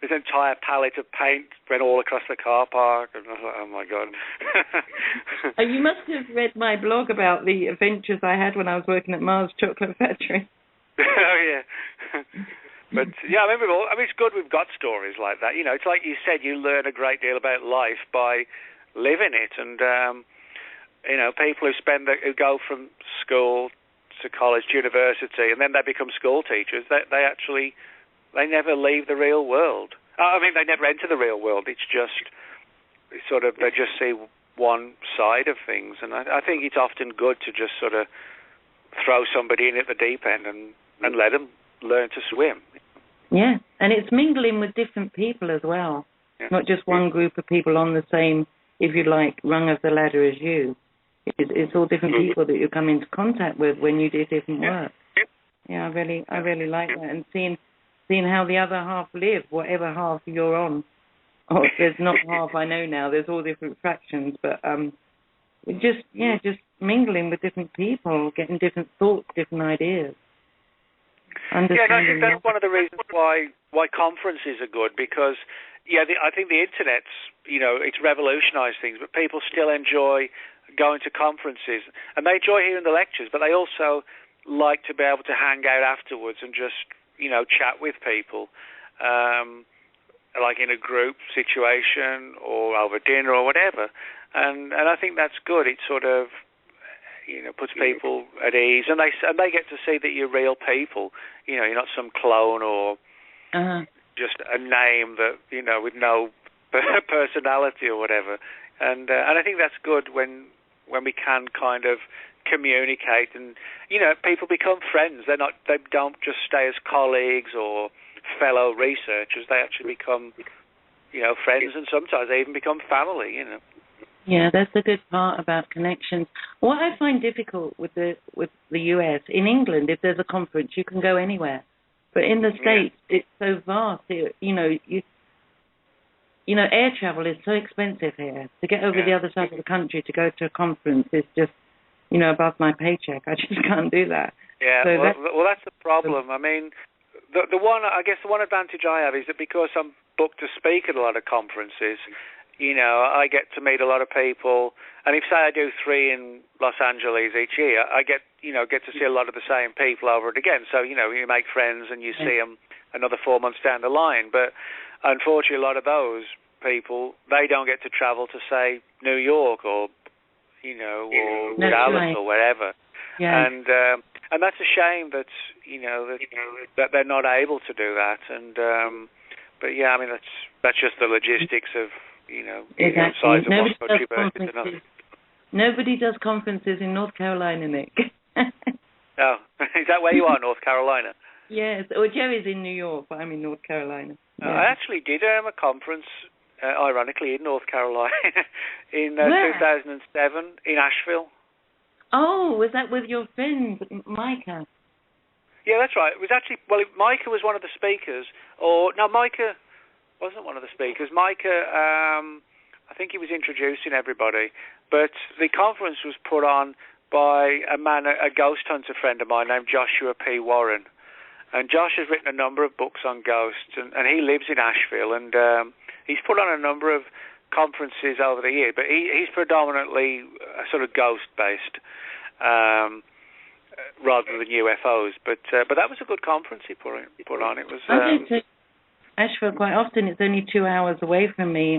this entire pallet of paint went all across the car park, and I was like, oh my God. You must have read my blog about the adventures I had when I was working at Mars Chocolate Factory. Oh yeah. But yeah, I mean, it's good we've got stories like that. You know, it's like you said, you learn a great deal about life by living it, and you know, people who go from school to college, to university, and then they become school teachers. They never leave the real world. I mean, they never enter the real world. It's just sort of, they just see one side of things, and I think it's often good to just sort of throw somebody in at the deep end and let them learn to swim. Yeah, and it's mingling with different people as well, not just one group of people on the same, if you like, rung of the ladder as you. It's all different people that you come into contact with when you do different work. Yeah, I really like that, and seeing how the other half live, whatever half you're on. Oh, there's not half, I know now. There's all different fractions, but just mingling with different people, getting different thoughts, different ideas. Yeah, and I think that's one of the reasons why conferences are good, because I think the internet's, you know, it's revolutionised things, but people still enjoy going to conferences, and they enjoy hearing the lectures, but they also like to be able to hang out afterwards and just, you know, chat with people, like in a group situation or over dinner or whatever, and I think that's good. It sort of, you know, puts people at ease, and they get to see that you're real people. You know, you're not some clone or just a name that, you know, with no personality or whatever. And I think that's good when we can kind of communicate, and, you know, people become friends. They don't just stay as colleagues or fellow researchers. They actually become, you know, friends, and sometimes they even become family. You know. Yeah, that's the good part about connections. What I find difficult with the US, in England, if there's a conference, you can go anywhere. But in the States, it's so vast. You know, air travel is so expensive here. To get over the other side of the country to go to a conference is just, you know, above my paycheck. I just can't do that. Yeah, so that's the problem. I mean, the one advantage I have is that because I'm booked to speak at a lot of conferences, you know, I get to meet a lot of people, and if, say, I do 3 in Los Angeles each year, I get to see a lot of the same people over and again. So, you know, you make friends and you see them another 4 months down the line. But unfortunately, a lot of those people, they don't get to travel to, say, New York or, you know, or Dallas or wherever. Yeah. And that's a shame that, you know, that they're not able to do that. And but yeah, I mean, that's just the logistics of, you know, exactly. Size of one country versus another. Nobody does conferences in North Carolina, Nick. Oh, is that where you are, North Carolina? Yes, or Jerry's in New York, but I'm in North Carolina. Yeah. I actually did a conference, ironically, in North Carolina in 2007 in Asheville. Oh, was that with your friend, Micah? Yeah, that's right. It was actually, Micah was one of the speakers, Micah wasn't one of the speakers. Micah, I think he was introducing everybody, but the conference was put on by a ghost hunter friend of mine named Joshua P. Warren. And Josh has written a number of books on ghosts, and he lives in Asheville, and he's put on a number of conferences over the year, but he's predominantly sort of ghost-based rather than UFOs. But that was a good conference he put on. It was. I go to Asheville quite often. It's only 2 hours away from me.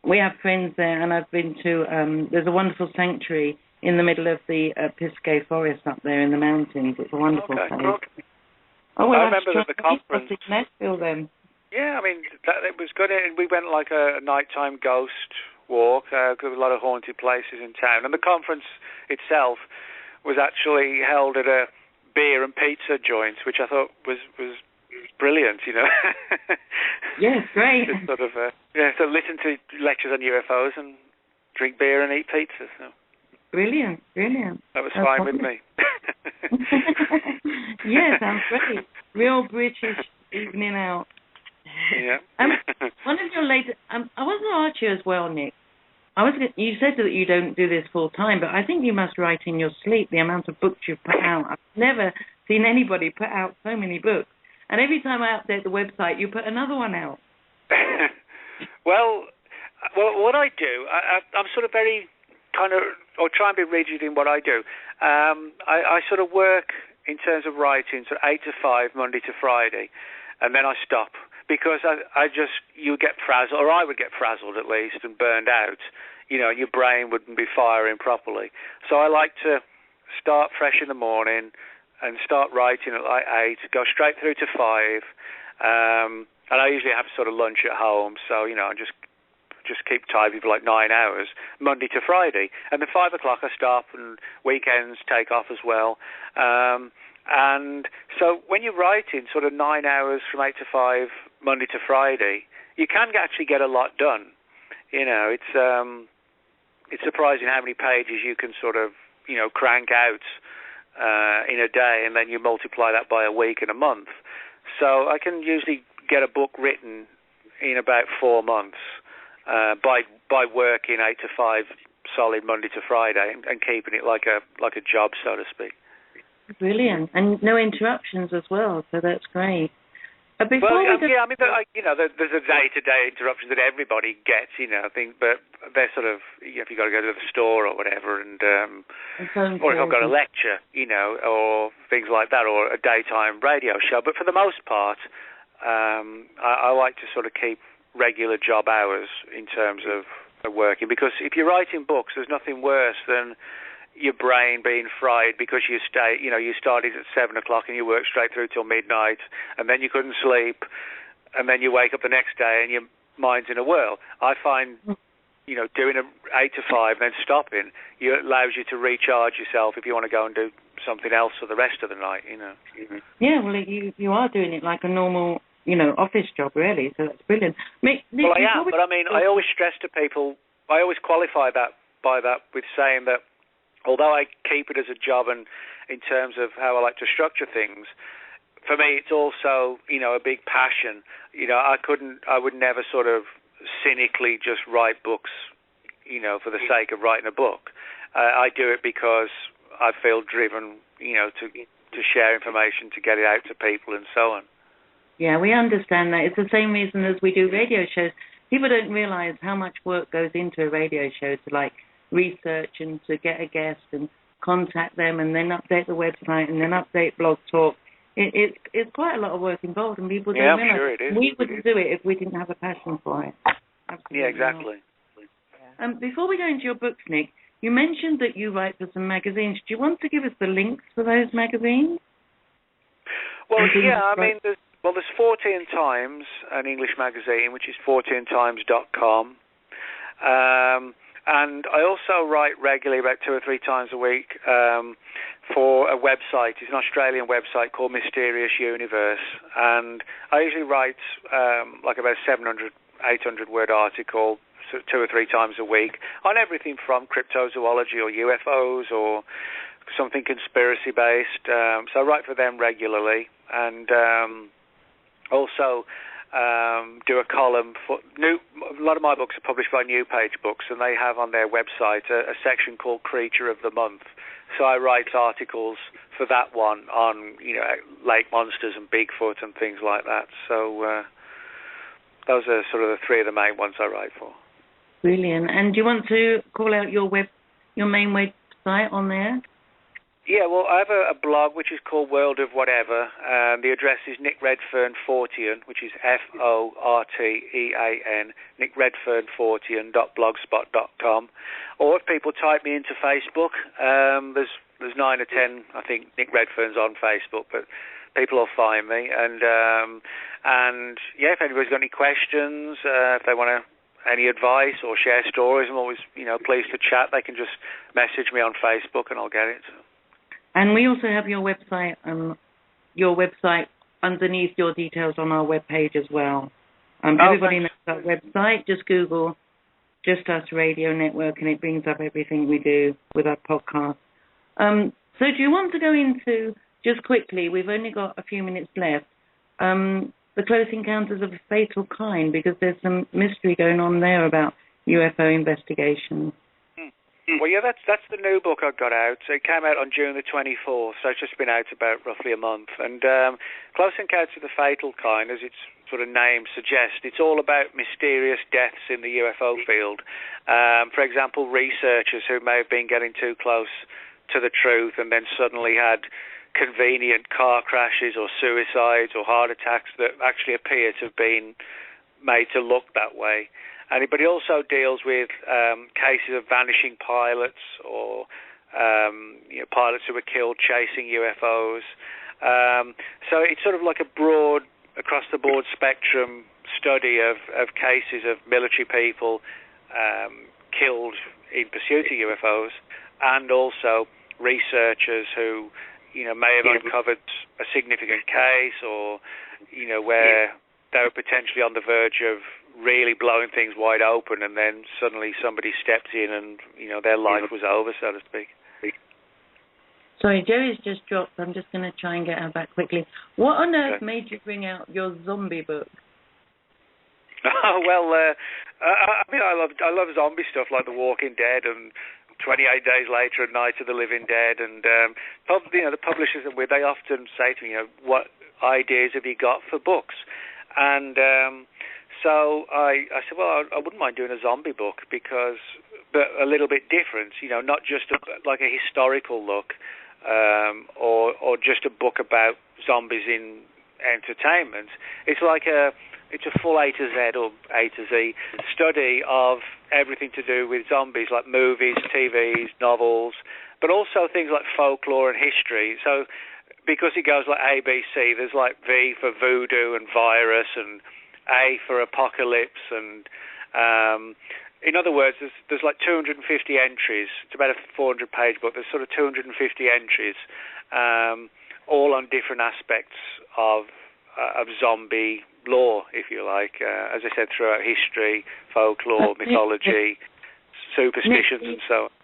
We have friends there, and I've been to. There's a wonderful sanctuary in the middle of the Pisgah Forest up there in the mountains. It's a wonderful place. Okay. I remember that the conference. Nashville then. Yeah, I mean, it was good. We went like a nighttime ghost walk. There was a lot of haunted places in town, and the conference itself was actually held at a beer and pizza joint, which I thought was brilliant. You know. Yes, great. Just sort of so listen to lectures on UFOs and drink beer and eat pizza. So. Brilliant. That was fine with me. Yeah, sounds great. Real British evening out. Yeah. One of your latest. I was going to ask you as well, Nick. You said that you don't do this full time, but I think you must write in your sleep the amount of books you've put out. I've never seen anybody put out so many books. And every time I update the website, you put another one out. Well, what I do, I'm sort of very kind of, or try and be rigid in what I do. I sort of work in terms of writing, so 8 to 5, Monday to Friday, and then I stop. Because you get frazzled, or I would get frazzled at least, and burned out, and your brain wouldn't be firing properly. So I like to start fresh in the morning and start writing at like 8, go straight through to 5, and I usually have sort of lunch at home, so, I just keep typing for like 9 hours, Monday to Friday. And then 5 o'clock I stop, and weekends take off as well. And so when you're writing sort of 9 hours from 8 to 5, Monday to Friday, you can actually get a lot done. It's surprising how many pages you can sort of, crank out in a day, and then you multiply that by a week and a month. So I can usually get a book written in about 4 months by working 8 to 5 solid Monday to Friday and keeping it like a job, so to speak. Brilliant, and no interruptions as well, so that's great. There's a day-to-day interruption that everybody gets, but they're sort of, if you've got to go to the store or whatever, and or if I've got a lecture, or things like that, or a daytime radio show. But for the most part, I like to sort of keep regular job hours in terms of working, because if you're writing books, there's nothing worse than your brain being fried because you started at 7 o'clock and you worked straight through till midnight, and then you couldn't sleep, and then you wake up the next day and your mind's in a whirl. I find, doing 8 to 5 and then stopping, allows you to recharge yourself if you want to go and do something else for the rest of the night, Yeah, well, you are doing it like a normal, office job, really, so that's brilliant. Nick, well, I am, but I always stress to people, I always qualify that with saying that although I keep it as a job and in terms of how I like to structure things, for me it's also, a big passion. I would never sort of cynically just write books, for the sake of writing a book. I do it because I feel driven, to share information, to get it out to people and so on. Yeah, we understand that. It's the same reason as we do radio shows. People don't realise how much work goes into a radio show to, research and to get a guest and contact them and then update the website and then update Blog Talk. It's quite a lot of work involved, and people don't realize. I'm sure it is. We wouldn't do it if we didn't have a passion for it. Absolutely. Yeah, exactly. Before we go into your books, Nick, you mentioned that you write for some magazines. Do you want to give us the links for those magazines? Well, there's 14 Times, an English magazine, which is 14times.com. And I also write regularly, about 2 or 3 times a week, for a website. It's an Australian website called Mysterious Universe. And I usually write about 700, 800-word article 2 or 3 times a week on everything from cryptozoology or UFOs or something conspiracy-based. So I write for them regularly. And also do a column for a lot of my books are published by New Page Books, and they have on their website a section called Creature of the Month. So I write articles for that one on lake monsters and Bigfoot and things like that. So those are sort of the 3 of the main ones I write for. Brilliant. And do you want to call out your main website on there? Yeah, well, I have a blog which is called World of Whatever. The address is Nick Redfern Fortean, which is Fortean, nickredfern.blogspot.com. Or if people type me into Facebook, there's 9 or 10, I think, Nick Redfern's on Facebook, but people will find me. And if anybody's got any questions, if they want any advice or share stories, I'm always pleased to chat. They can just message me on Facebook and I'll get it. And we also have your website underneath your details on our webpage as well. Everybody knows our website. Just Google Just Us Radio Network and it brings up everything we do with our podcast. So do you want to go into, just quickly, we've only got a few minutes left, the Close Encounters of a Fatal Kind, because there's some mystery going on there about UFO investigations. Well, yeah, that's the new book I got out. It came out on June the 24th, so it's just been out about roughly a month. And Close Encounters of the Fatal Kind, as its sort of name suggests, it's all about mysterious deaths in the UFO field. For example, researchers who may have been getting too close to the truth and then suddenly had convenient car crashes or suicides or heart attacks that actually appear to have been made to look that way. But he also deals with cases of vanishing pilots or pilots who were killed chasing UFOs. So it's sort of like a broad, across-the-board spectrum study of cases of military people killed in pursuit of UFOs, and also researchers who may have uncovered a significant case, or where they were potentially on the verge of really blowing things wide open, and then suddenly somebody stepped in and their life was over, so to speak. Sorry, Jerry's just dropped. I'm just going to try and get her back quickly. What on earth made you bring out your zombie book? Oh, well, I love zombie stuff like The Walking Dead and 28 Days Later and Night of the Living Dead, and the publishers I'm with, they often say to me, what ideas have you got for books? And so I said, well, I wouldn't mind doing a zombie book, but a little bit different, not just like a historical look, or just a book about zombies in entertainment. It's like it's a full A to Z or A to Z study of everything to do with zombies, like movies, TVs, novels, but also things like folklore and history. So because it goes like A, B, C, there's like V for voodoo and virus, and A for apocalypse, and in other words, there's like 250 entries. It's about a 400-page book. There's sort of 250 entries, all on different aspects of zombie lore, if you like. As I said, throughout history, folklore, mythology, superstitions, and so on.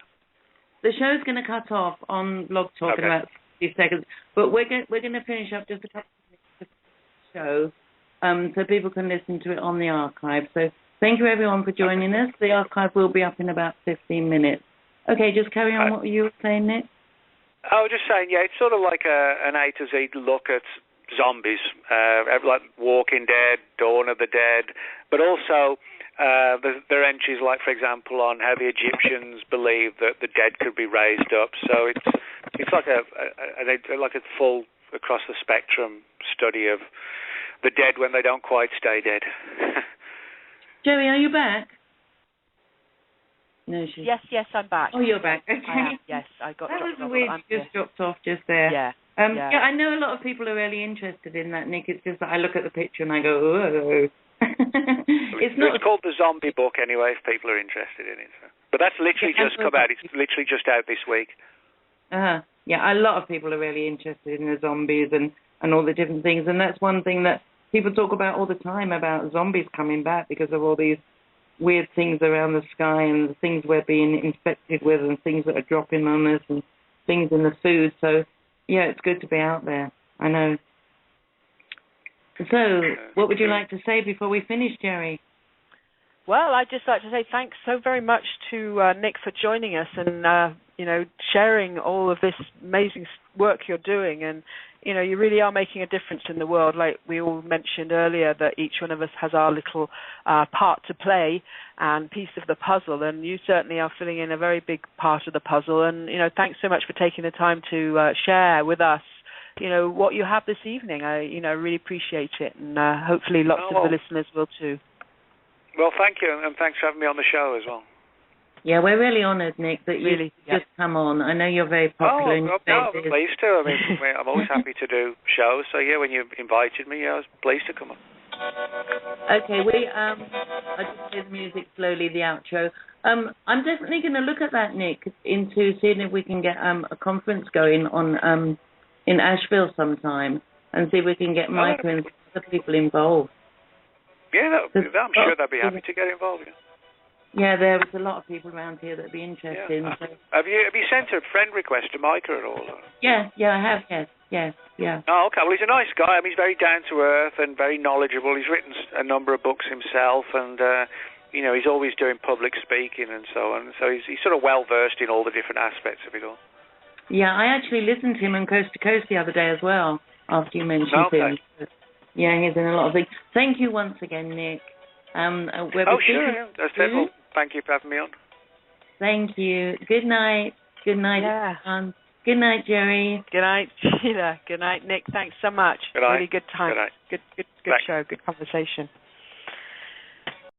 The show's going to cut off on Blog Talk in about 50 seconds, but we're going to finish up just a couple of minutes of the show, so people can listen to it on the archive. So thank you, everyone, for joining us. The archive will be up in about 15 minutes. Okay, just carry on what you were saying, Nick. I was just saying, it's sort of like an A to Z look at zombies, like Walking Dead, Dawn of the Dead, but also there are entries like, for example, on how the Egyptians believed that the dead could be raised up. So it's like a full across the spectrum study of the dead when they don't quite stay dead. Jerry, are you back? No, Yes, I'm back. Oh, you're back. Okay. I am. Yes, I got. That was weird. Just dropped off just there. Yeah. I know a lot of people are really interested in that, Nick. It's just that I look at the picture and I go, oh. It's called the Zombie Book anyway, if people are interested in it. So. But that's literally just come out. It's literally just out this week. Yeah, a lot of people are really interested in the zombies and all the different things. And that's one thing that people talk about all the time, about zombies coming back because of all these weird things around the sky and the things we're being infected with and things that are dropping on us and things in the food. So, yeah, it's good to be out there. I know. So, what would you like to say before we finish, Jerry? Well, I'd just like to say thanks so very much to Nick for joining us and, sharing all of this amazing work you're doing. And, you really are making a difference in the world. Like we all mentioned earlier, that each one of us has our little part to play and piece of the puzzle. And you certainly are filling in a very big part of the puzzle. And, thanks so much for taking the time to share with us what you have this evening. I really appreciate it, and hopefully lots of the listeners will too. Well, thank you, and thanks for having me on the show as well. Yeah, we're really honoured, Nick, that you just come on. I know you're very popular. I'm pleased to. I'm always happy to do shows. So when you invited me, I was pleased to come on. Okay, I just play the music slowly, the outro. I'm definitely going to look at that, Nick, into seeing if we can get a conference going on in Asheville sometime, and see if we can get Micah and other people involved. Yeah, I'm sure they'd be happy to get involved. Yeah, there was a lot of people around here that'd be interested. Yeah. So. Have you sent a friend request to Micah at all? Yeah, I have. Yes. Oh, okay. Well, he's a nice guy. He's very down to earth and very knowledgeable. He's written a number of books himself, and he's always doing public speaking and so on. So he's sort of well versed in all the different aspects of it all. Yeah, I actually listened to him on Coast to Coast the other day as well, after you mentioned him. Yeah, he's in a lot of things. Thank you once again, Nick. Sure. Yeah. Well, thank you for having me on. Thank you. Good night. Good night. Yeah. Good night, Jerry. Good night, Sheila. Good night, Nick. Thanks so much. Good night. Really good time. Good night. Good show. Good conversation.